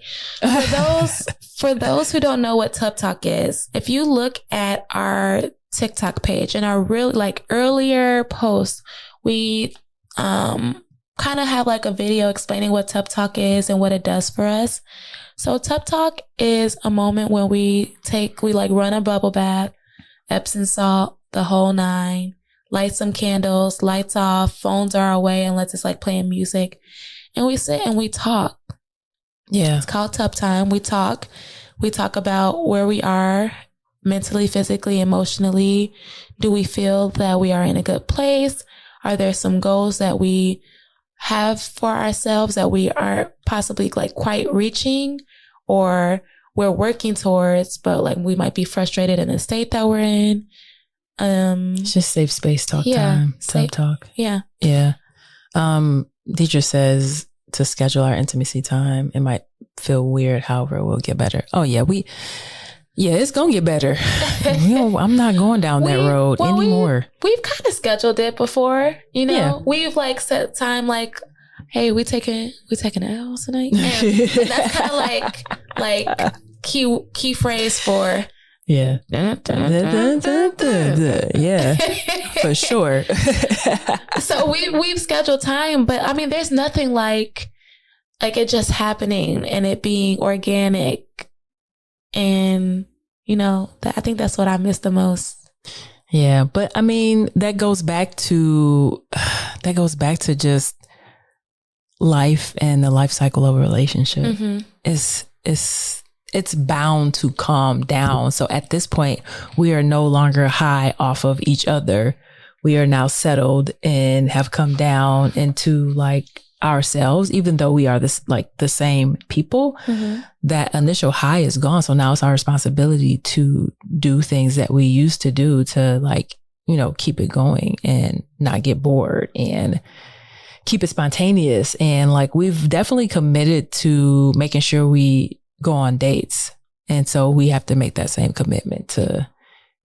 For those who don't know what tub talk is, if you look at our TikTok page and our really like earlier posts, we kind of have like a video explaining what tub talk is and what it does for us. So tub talk is a moment when we like run a bubble bath, Epsom salt, the whole nine, light some candles, lights off, phones are away, and let's just like playing music. And we sit and we talk. Yeah. It's called tub time. We talk about where we are mentally, physically, emotionally. Do we feel that we are in a good place? Are there some goals that we have for ourselves that we aren't possibly like quite reaching, or we're working towards, but like we might be frustrated in the state that we're in? It's just safe space talk time. Tub talk. Yeah. Yeah. Teacher says to schedule our intimacy time. It might feel weird, however, we'll get better. Oh yeah, it's gonna get better. I'm not going down that road anymore. We've kind of scheduled it before, you know. Yeah. We've like set time, like, hey, we taking L's tonight, and that's kind of like key phrase for yeah. Yeah, for sure. So we've scheduled time, but I mean, there's nothing like it just happening and it being organic. And, you know, I think that's what I miss the most. Yeah. But I mean, that goes back to just life and the life cycle of a relationship. Mm-hmm. It's bound to calm down. So at this point, we are no longer high off of each other. We are now settled and have come down into like ourselves, even though we are the same people. Mm-hmm. That initial high is gone. So now it's our responsibility to do things that we used to do to like, you know, keep it going and not get bored and keep it spontaneous. And like, we've definitely committed to making sure we go on dates. And so we have to make that same commitment to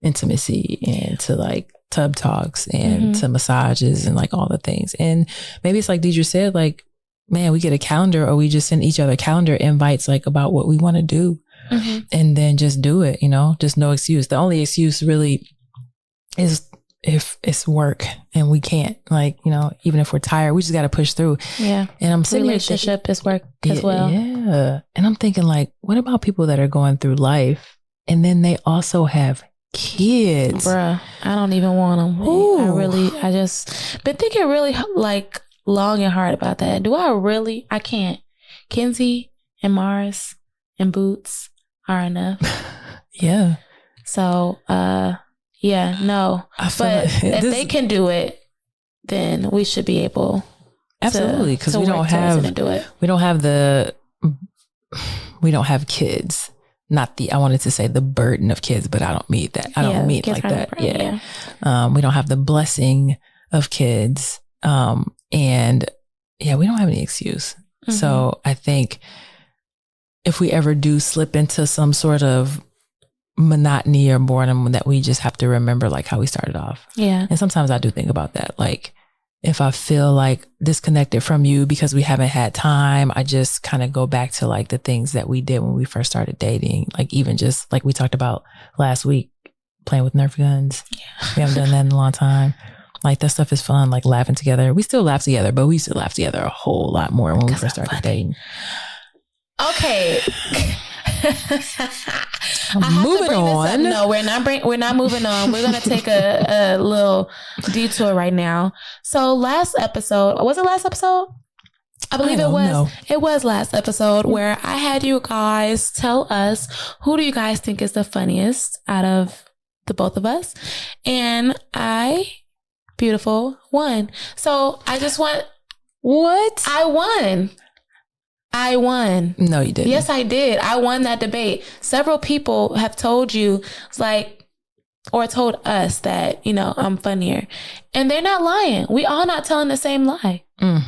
intimacy and to like tub talks and to massages and like all the things. And maybe it's like Deidre said, like, man, we get a calendar or we just send each other calendar invites like about what we want to do and then just do it, you know, just no excuse. The only excuse really is if it's work and we can't, like, you know, even if we're tired, we just got to push through. Yeah. And I'm sitting relationship is work as well. Yeah. And I'm thinking like, what about people that are going through life and then they also have kids? Bruh, I don't even want them. I just been thinking really like long and hard about that. I can't. Kenzie and Mars and Boots are enough. Yeah. So, yeah, no. But if they can do it, then we should be able. Absolutely, because we don't have kids. I wanted to say the burden of kids, but I don't mean that. I don't mean it like that. Yeah. We don't have the blessing of kids. And yeah, we don't have any excuse. So I think if we ever do slip into some sort of monotony or boredom, that we just have to remember like how we started off. Yeah. And sometimes I do think about that. Like if I feel like disconnected from you because we haven't had time, I just kind of go back to like the things that we did when we first started dating. Like even just like we talked about last week, playing with Nerf guns. Yeah. We haven't done that in a long time. Like that stuff is fun, like laughing together. We still laugh together, but we used to laugh together a whole lot more when we first started dating. Okay. Moving on. No, we're not moving on. We're gonna take a little detour right now. So last episode, was it last episode? I believe it was. Know. It was last episode where I had you guys tell us who do you guys think is the funniest out of the both of us, and Beautiful won. So I just want. What? I won. No, you didn't. Yes, I did. I won that debate. Several people have told you, or told us that, I'm funnier. And they're not lying. We all not telling the same lie. I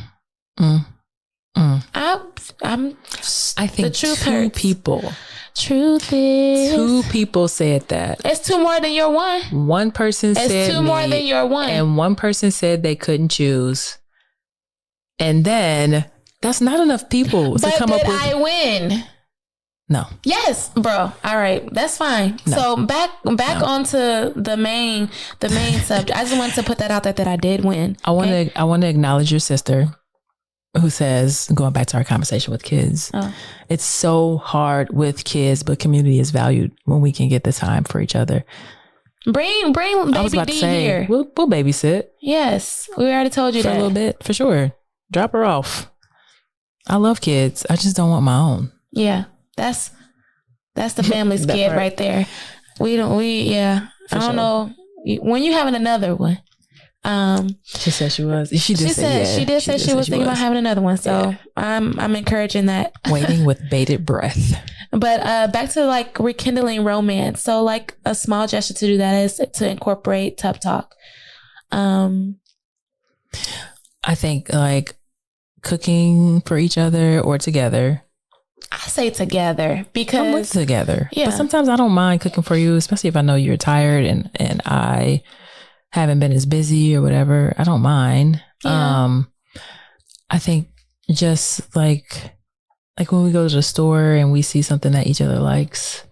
think the truth two hurts. people. Truth is. Two people said that. It's two more than your one. One person said it's two more than your one. And one person said they couldn't choose. And then that's not enough people to come up with. But did I win? No. Yes, bro. All right, that's fine. No. So back onto the main subject. I just wanted to put that out there that I did win. I want to acknowledge your sister, who says, going back to our conversation with kids, it's so hard with kids, but community is valued when we can get the time for each other. Bring baby D here. We'll babysit. Yes, we already told you for that. A little bit, for sure. Drop her off. I love kids. I just don't want my own. Yeah, that's the family's kid right there. I don't know when you having another one. She said she was. She did say she was thinking about having another one. So yeah. I'm encouraging that. Waiting with bated breath. But back to rekindling romance. So a small gesture to do that is to incorporate tough talk. I think cooking for each other or together. I say together because I'm with together. Yeah. But sometimes I don't mind cooking for you, especially if I know you're tired and I haven't been as busy or whatever. I don't mind. Yeah. I think just like when we go to the store and we see something that each other likes,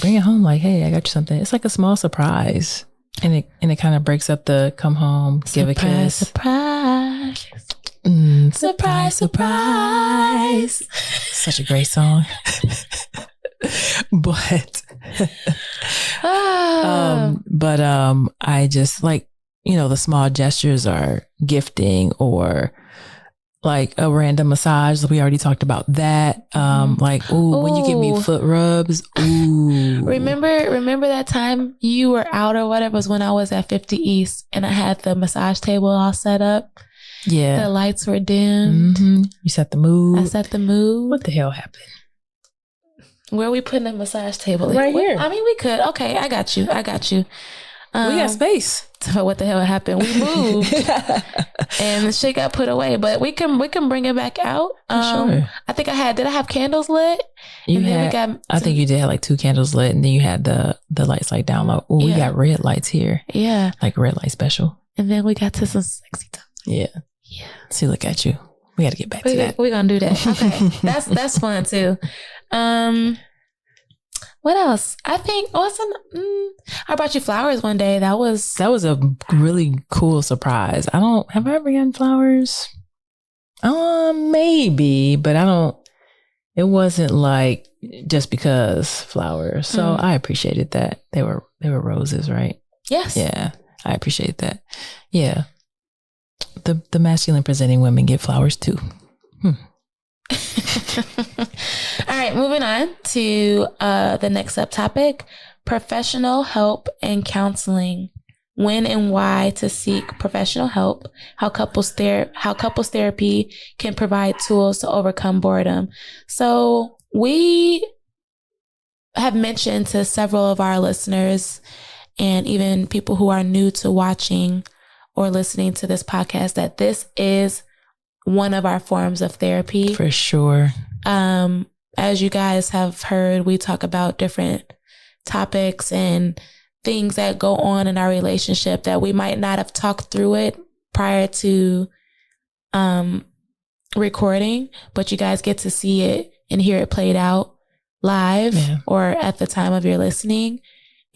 bring it home. Hey, I got you something. It's a small surprise. And it kind of breaks up the come home, give a kiss. Surprise. Surprise, surprise. Such a great song. But I just the small gestures are gifting or a random massage. We already talked about that. When you give me foot rubs. Ooh. Remember that time you were out or whatever was when I was at 50 East and I had the massage table all set up. Yeah. The lights were dimmed. Mm-hmm. You set the mood. I set the mood. What the hell happened? Where are we putting the massage table? Right here. I mean, we could. Okay, I got you. We got space. So what the hell happened? We moved and the shit got put away, but we can bring it back out. Sure. I think did I have candles lit? I think you did have 2 candles lit and then you had the lights down low. Oh, we got red lights here. Yeah. Red light special. And then we got to some sexy time. Yeah. Yeah. See, look at you. We got to get back to that. We're going to do that. Okay. that's fun too. What else? I think I brought you flowers one day. That was a really cool surprise. Have I ever gotten flowers? Maybe, but it wasn't just because flowers. So I appreciated that. They were roses, right? Yes. Yeah. I appreciate that. Yeah. The masculine presenting women get flowers too. All right, moving on to the next subtopic: professional help and counseling. When and why to seek professional help. How couples therapy can provide tools to overcome boredom. So we have mentioned to several of our listeners and even people who are new to watching or listening to this podcast that this is one of our forms of therapy. For sure. As you guys have heard, we talk about different topics and things that go on in our relationship that we might not have talked through it prior to recording, but you guys get to see it and hear it played out live or at the time of your listening.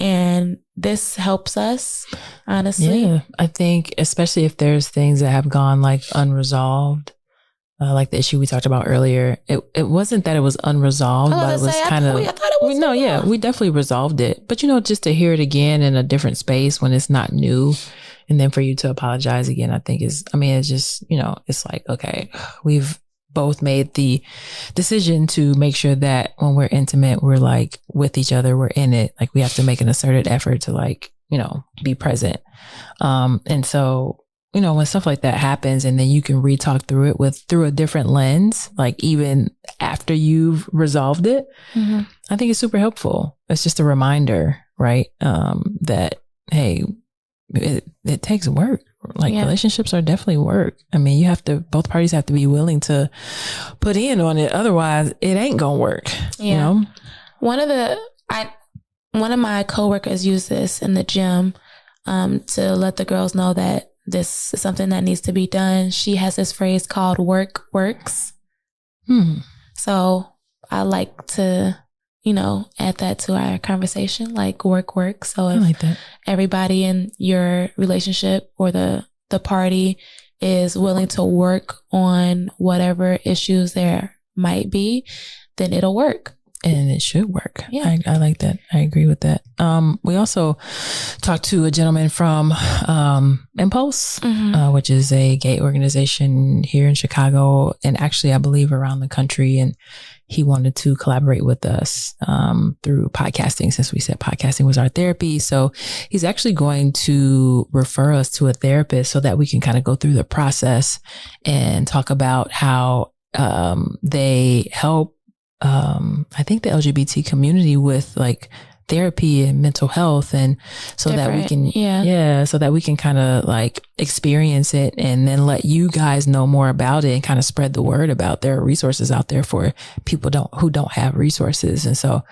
And this helps us, honestly. Yeah, I think especially if there's things that have gone unresolved, like the issue we talked about earlier, it wasn't that it was unresolved, but it was kind of, we definitely resolved it. But, just to hear it again in a different space when it's not new, and then for you to apologize again, I think it's just, it's like, okay, we've both made the decision to make sure that when we're intimate, we're like with each other, we're in it. Like we have to make an asserted effort to like, be present. And so, when stuff like that happens and then you can re-talk through it through a different lens, like even after you've resolved it, I think it's super helpful. It's just a reminder, right? That, hey, it takes work. Like relationships are definitely work. Both parties have to be willing to put in on it. Otherwise it ain't gonna work. Yeah. One of my coworkers used this in the gym, to let the girls know that this is something that needs to be done. She has this phrase called work works. So I like to, add that to our conversation, like work works. So if like that. Everybody in your relationship or the party is willing to work on whatever issues there might be, then it'll work. And it should work. Yeah. I like that. I agree with that. We also talked to a gentleman from Impulse, which is a gay organization here in Chicago and actually, I believe, around the country. And he wanted to collaborate with us through podcasting, since we said podcasting was our therapy. So he's actually going to refer us to a therapist so that we can kind of go through the process and talk about how they help I think the LGBT community with like therapy and mental health, and so that we can so that we can kind of like experience it and then let you guys know more about it and kind of spread the word about there are resources out there for people who don't have resources. And so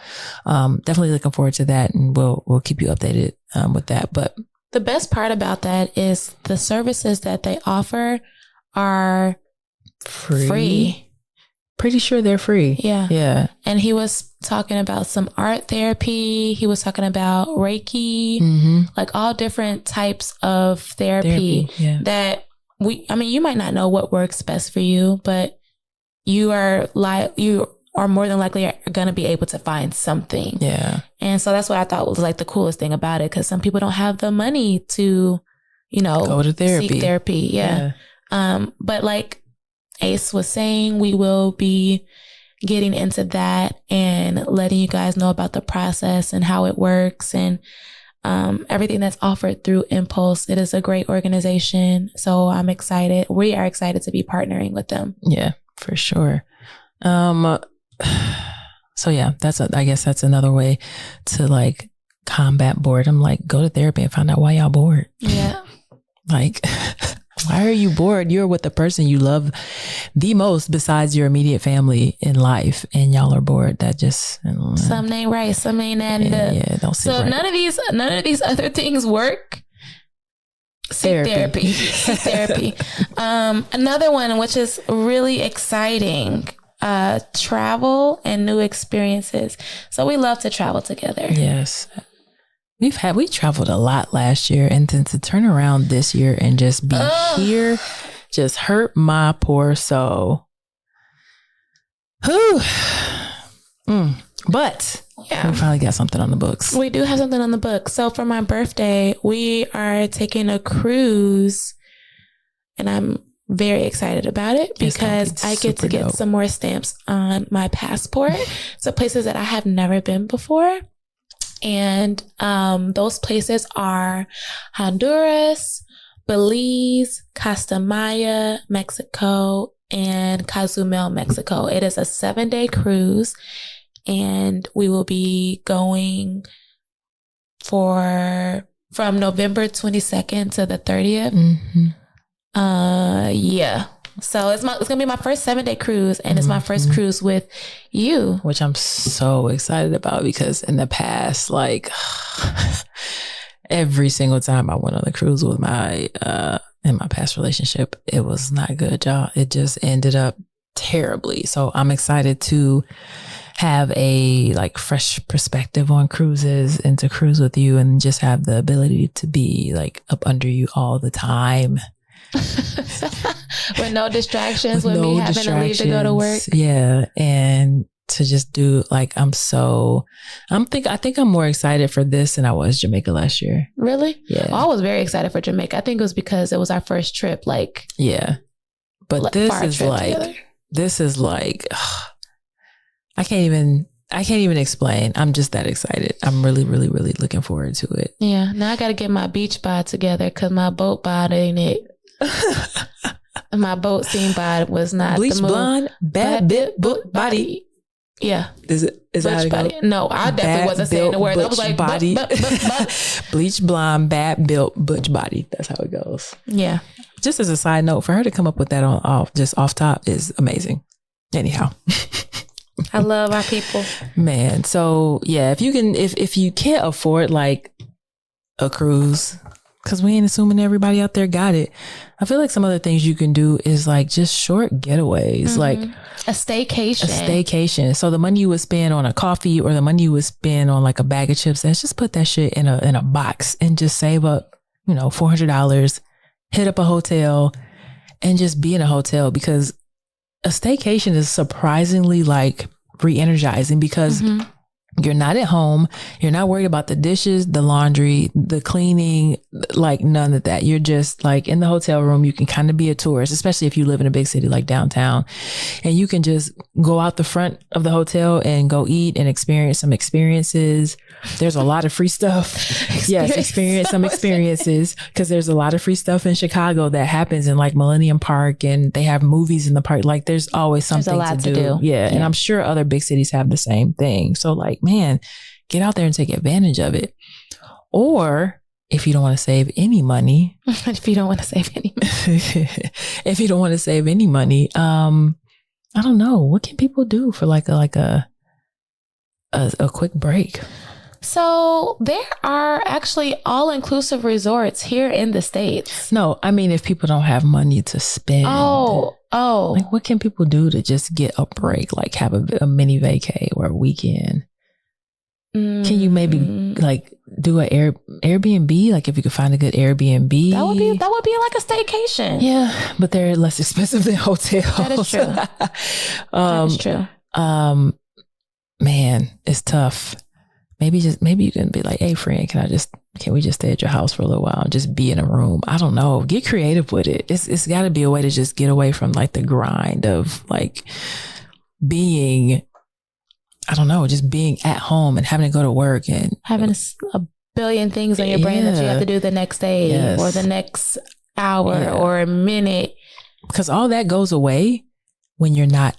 definitely looking forward to that, and we'll keep you updated with that. But the best part about that is the services that they offer are free. Pretty sure they're free. Yeah. Yeah. And he was talking about some art therapy. He was talking about Reiki, like all different types of therapy that you might not know what works best for you, but you are more than likely going to be able to find something. Yeah. And so that's what I thought was like the coolest thing about it. 'Cause some people don't have the money to, go to therapy. Seek therapy. Yeah. But like Ace was saying, we will be getting into that and letting you guys know about the process and how it works and everything that's offered through Impulse. It is a great organization. So I'm excited. We are excited to be partnering with them. Yeah, for sure. So yeah, I guess that's another way to like combat boredom. Like go to therapy and find out why y'all bored. Yeah. Like, why are you bored? You're with the person you love the most besides your immediate family in life, and y'all are bored. That just something ain't right. Something ain't adding up. Yeah, don't seem right. None of these other things work. Therapy. Therapy. Another one which is really exciting. Travel and new experiences. So we love to travel together. Yes. We traveled a lot last year, and then to turn around this year and just be here just hurt my poor soul. Whew. But we finally got something on the books. We do have something on the books. So for my birthday, we are taking a cruise, and I'm very excited about it because I get to get some more stamps on my passport. So places that I have never been before. And those places are Honduras, Belize, Costa Maya, Mexico, and Cozumel, Mexico. It is a 7-day cruise, and we will be going from November 22nd to the 30th. Yeah. So it's gonna be my first 7-day cruise, and it's my first cruise with you, which I'm so excited about because in the past, like every single time I went on a cruise with my in my past relationship, it was not good, y'all. It just ended up terribly. So I'm excited to have a like fresh perspective on cruises and to cruise with you and just have the ability to be like up under you all the time. With no distractions, with me having to leave to go to work. Yeah. And to just do like, I think I'm more excited for this than I was Jamaica last year. Really? Yeah. I was very excited for Jamaica. I think it was because it was our first trip. Like, yeah. But this is like, I can't even explain. I'm just that excited. I'm really, really, really looking forward to it. Yeah. Now I got to get my beach bod together because my boat bod ain't it. My boat scene bod was not bleach the move. blonde, bad bit body. Yeah. Is that how it goes? No, I definitely wasn't saying the word. I was like, body. Bleach blonde, bad built, butch body. That's how it goes. Yeah. Just as a side note, for her to come up with that off top is amazing. Anyhow. I love our people. Man. So yeah, if you can't afford like a cruise, because we ain't assuming everybody out there got it. I feel like some other things you can do is like just short getaways, like a staycation. So the money you would spend on a coffee or the money you would spend on like a bag of chips, let's just put that shit in a box and just save up, $400, hit up a hotel and just be in a hotel, because a staycation is surprisingly like re-energizing because you're not at home. You're not worried about the dishes, the laundry, the cleaning, like none of that. You're just like in the hotel room. You can kind of be a tourist, especially if you live in a big city like downtown, and you can just go out the front of the hotel and go eat and experience some experiences. There's a lot of free stuff. Yes, experience some experiences, because there's a lot of free stuff in Chicago that happens in like Millennium Park, and they have movies in the park. Like there's always something to do. Yeah. And I'm sure other big cities have the same thing. So like, man, get out there and take advantage of it. Or if you don't want to save any money, if you don't want to save any money, I don't know. What can people do for like a quick break? So there are actually all-inclusive resorts here in the States. No, I mean, if people don't have money to spend. Oh. Like what can people do to just get a break? Like have a mini vacay or a weekend? Can you maybe like do an Airbnb? Like if you could find a good Airbnb, that would be like a staycation. Yeah, but they're less expensive than hotels. That is true. That is true. Man, it's tough. Maybe you can be like, hey friend, can we just stay at your house for a little while and just be in a room? I don't know. Get creative with it. It's got to be a way to just get away from like the grind of like being, I don't know, just being at home and having to go to work and having a billion things on your brain that you have to do the next day or the next hour or a minute. Because all that goes away when you're not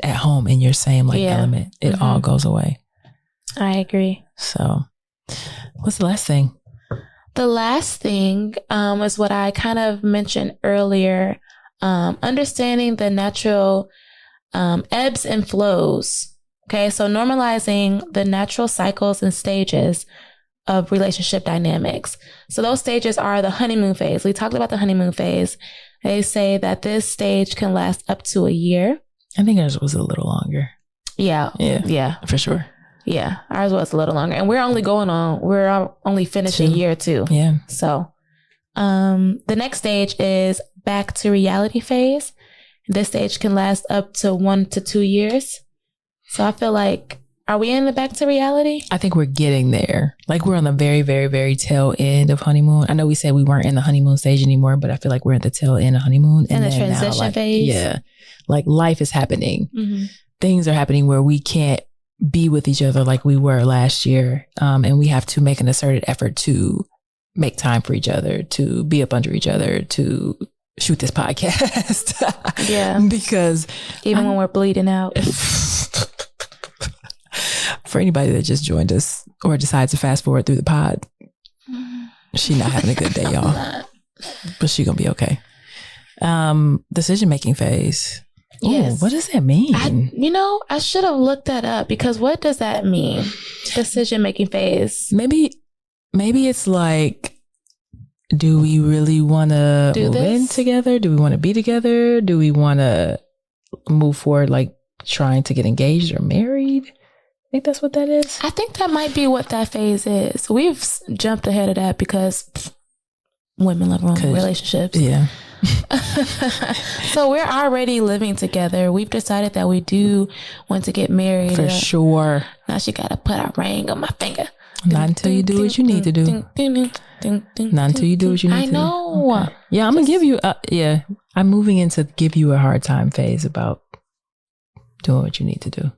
at home in your same like element. It all goes away. I agree. So what's the last thing? The last thing is what I kind of mentioned earlier. Understanding the natural ebbs and flows. Okay, so normalizing the natural cycles and stages of relationship dynamics. So those stages are the honeymoon phase. We talked about the honeymoon phase. They say that this stage can last up to a year. I think ours was a little longer. Yeah, for sure. Yeah, ours was a little longer, and we're only finishing year 2. Yeah. So, the next stage is back to reality phase. This stage can last up to 1 to 2 years. So I feel like, are we in the back to reality? I think we're getting there. Like we're on the very, very, very tail end of honeymoon. I know we said we weren't in the honeymoon stage anymore, but I feel like we're at the tail end of honeymoon. And the transition phase. Yeah. Like life is happening. Mm-hmm. Things are happening where we can't be with each other like we were last year. And we have to make an asserted effort to make time for each other, to be up under each other, to shoot this podcast. Yeah. Because even when we're bleeding out. For anybody that just joined us or decides to fast forward through the pod, she not having a good day, y'all. But she gonna be okay. Decision-making phase. Yes. Ooh, what does that mean? I should have looked that up, because what does that mean? Decision-making phase. Maybe it's like, do we really want to move in together? Do we want to be together? Do we want to move forward, like trying to get engaged or married? I think that's what that is. I think that might be what that phase is. We've jumped ahead of that because women love relationships. Yeah. So we're already living together. We've decided that we do want to get married. For sure. Now she got to put a ring on my finger. Not until you do what you need to do. Not until you do what you need to do. I know. Okay. Yeah, I'm going to give you, I'm moving into give you a hard time phase about doing what you need to do.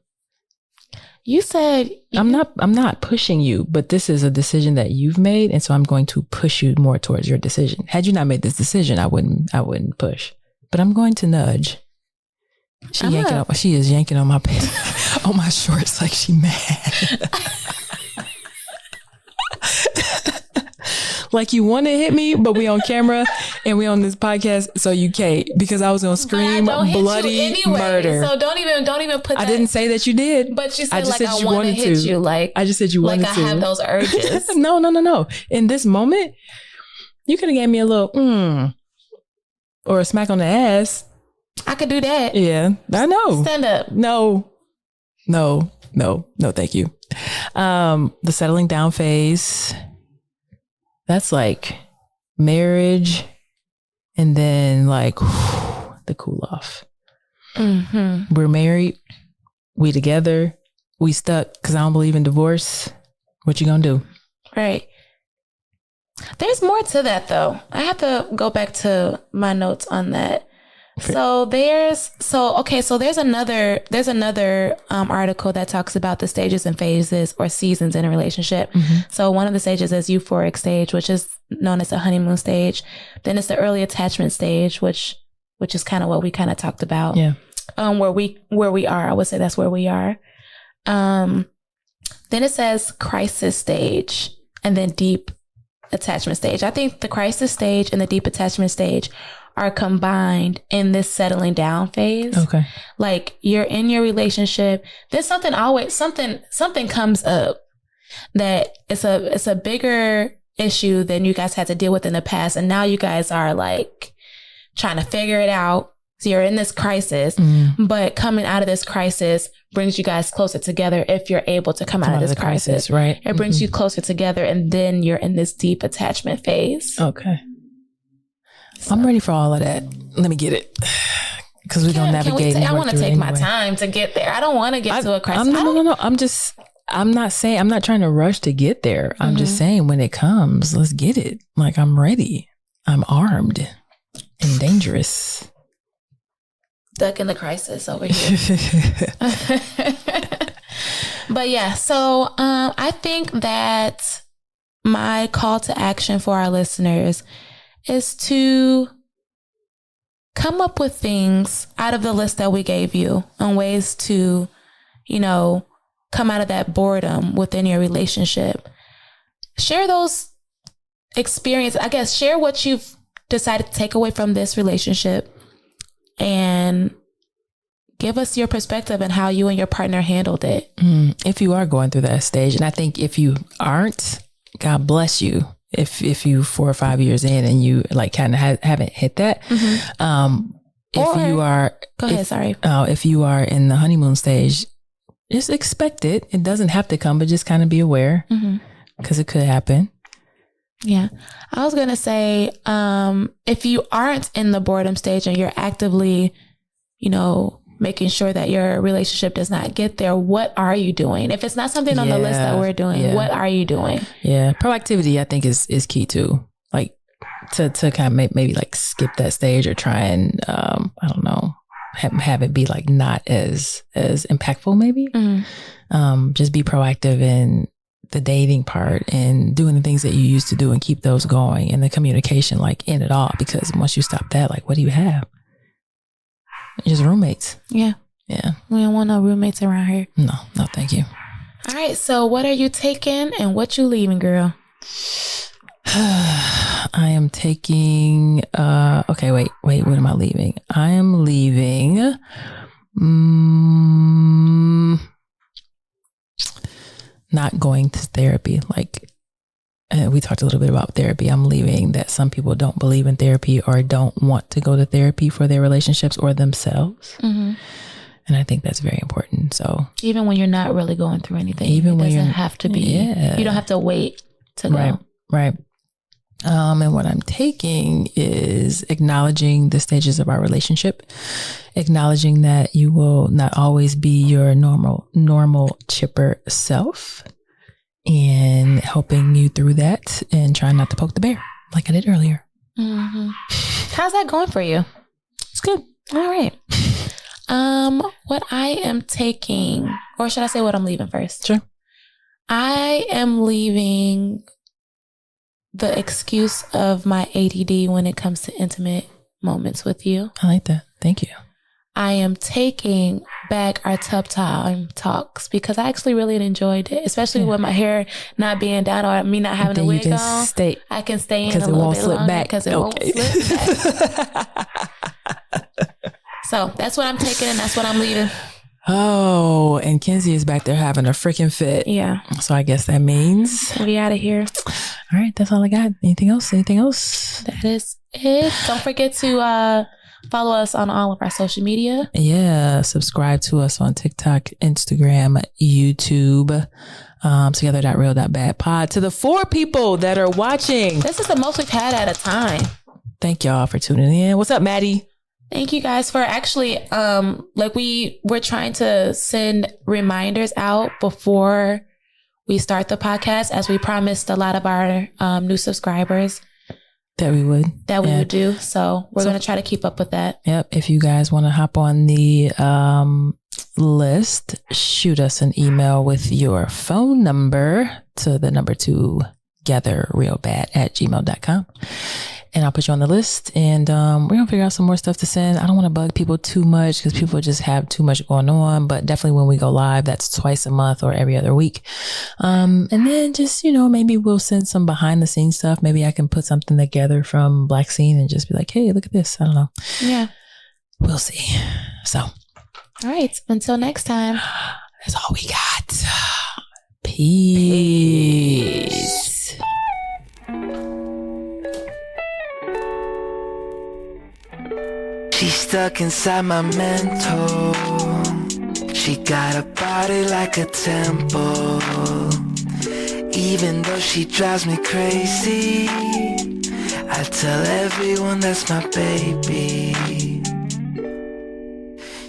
You said I'm not pushing you, but this is a decision that you've made, and so I'm going to push you more towards your decision. Had you not made this decision, I wouldn't push. But I'm going to nudge. She is yanking on my on my shorts like she mad. Like you want to hit me, but we on camera and we on this podcast, so you can't, because I was gonna scream bloody murder. So don't even put that. I didn't say that you did. But you said I want to hit you. Like I just said you wanted to. Like I have those urges. No. In this moment, you could have gave me a little or a smack on the ass. I could do that. Yeah, I know. Stand up. No, thank you. The settling down phase. That's like marriage, and then like the cool off. Mm-hmm. We're married. We together. We stuck because I don't believe in divorce. What you gonna do? Right. There's more to that though. I have to go back to my notes on that. So there's another article that talks about the stages and phases or seasons in a relationship. Mm-hmm. So one of the stages is euphoric stage, which is known as the honeymoon stage. Then it's the early attachment stage, which is kind of what we kind of talked about. Yeah. Where we are, I would say that's where we are. Then it says crisis stage and then deep attachment stage. I think the crisis stage and the deep attachment stage are combined in this settling down phase. Okay. Like you're in your relationship, then something comes up that it's a bigger issue than you guys had to deal with in the past. And now you guys are like trying to figure it out. So you're in this crisis, but coming out of this crisis brings you guys closer together if you're able to come out of this crisis. Right. It brings you closer together, and then you're in this deep attachment phase. Okay. So. I'm ready for all of that. Let me get it. Because we're going to navigate. I want to take my time to get there. I don't want to get to a crisis. No. I'm not trying to rush to get there. I'm just saying when it comes, let's get it. Like I'm ready. I'm armed and dangerous. Stuck in the crisis over here. But yeah, so I think that my call to action for our listeners is to come up with things out of the list that we gave you on ways to, come out of that boredom within your relationship. Share those experiences. I guess share what you've decided to take away from this relationship and give us your perspective and how you and your partner handled it. If you are going through that stage, and I think if you aren't, God bless you. If you 4 or 5 years in and you like kind of haven't hit that, if you are in the honeymoon stage, just expect it. It doesn't have to come, but just kind of be aware because it could happen. Yeah. I was going to say, if you aren't in the boredom stage and you're actively, making sure that your relationship does not get there, what are you doing? If it's not something on the list that we're doing, what are you doing? Yeah. Proactivity, I think is key too. Like to kind of maybe like skip that stage or try and, I don't know, have it be like not as impactful maybe. Just be proactive in the dating part and doing the things that you used to do and keep those going, and the communication like in it all, because once you stop that, like what do you have? Just roommates. Yeah. We don't want no roommates around here. No, thank you. All right. So what are you taking and what you leaving, girl? I am taking, okay, wait, what am I leaving? I am leaving, not going to therapy. Like, we talked a little bit about therapy. I'm leaving that some people don't believe in therapy or don't want to go to therapy for their relationships or themselves. And I think that's very important. So even when you're not really going through anything, it doesn't have to be, you don't have to wait to go. Right. And what I'm taking is acknowledging the stages of our relationship, acknowledging that you will not always be your normal chipper self, and helping you through that and trying not to poke the bear like I did earlier. Mm-hmm. How's that going for you? It's good. All right. What I am taking, or should I say what I'm leaving first? Sure. I am leaving the excuse of my ADD when it comes to intimate moments with you. I like that. Thank you. I am taking back our tub time talks because I actually really enjoyed it, especially with my hair not being down or me not having a wig on. I can stay in a little bit longer because it won't slip back. So that's what I'm taking and that's what I'm leaving. Oh, and Kenzie is back there having a freaking fit. Yeah. So I guess that means we out of here. All right. That's all I got. Anything else? That is it. Don't forget to follow us on all of our social media. Yeah. Subscribe to us on TikTok, Instagram, YouTube. Together.real.bad pod. To the 4 people that are watching. This is the most we've had at a time. Thank y'all for tuning in. What's up, Maddie? Thank you guys for actually, we're trying to send reminders out before we start the podcast, as we promised a lot of our new subscribers that we would do. So we're going to try to keep up with that. Yep. If you guys want to hop on the list, shoot us an email with your phone number to the number togetherrealbad@gmail.com. And I'll put you on the list, and we're going to figure out some more stuff to send. I don't want to bug people too much because people just have too much going on, but definitely when we go live, that's twice a month or every other week. And then just, maybe we'll send some behind the scenes stuff. Maybe I can put something together from Blvckscene and just be like, hey, look at this. I don't know. Yeah. We'll see. So. All right. Until next time. That's all we got. Peace. She's stuck inside my mental. She got a body like a temple. Even though she drives me crazy, I tell everyone that's my baby.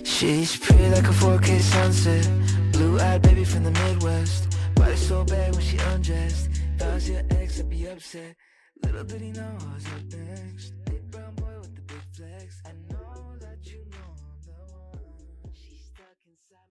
She's pretty like a 4K sunset. Blue-eyed baby from the Midwest. Body so bad when she undressed. Thought your ex would be upset. Little did he know I was up next.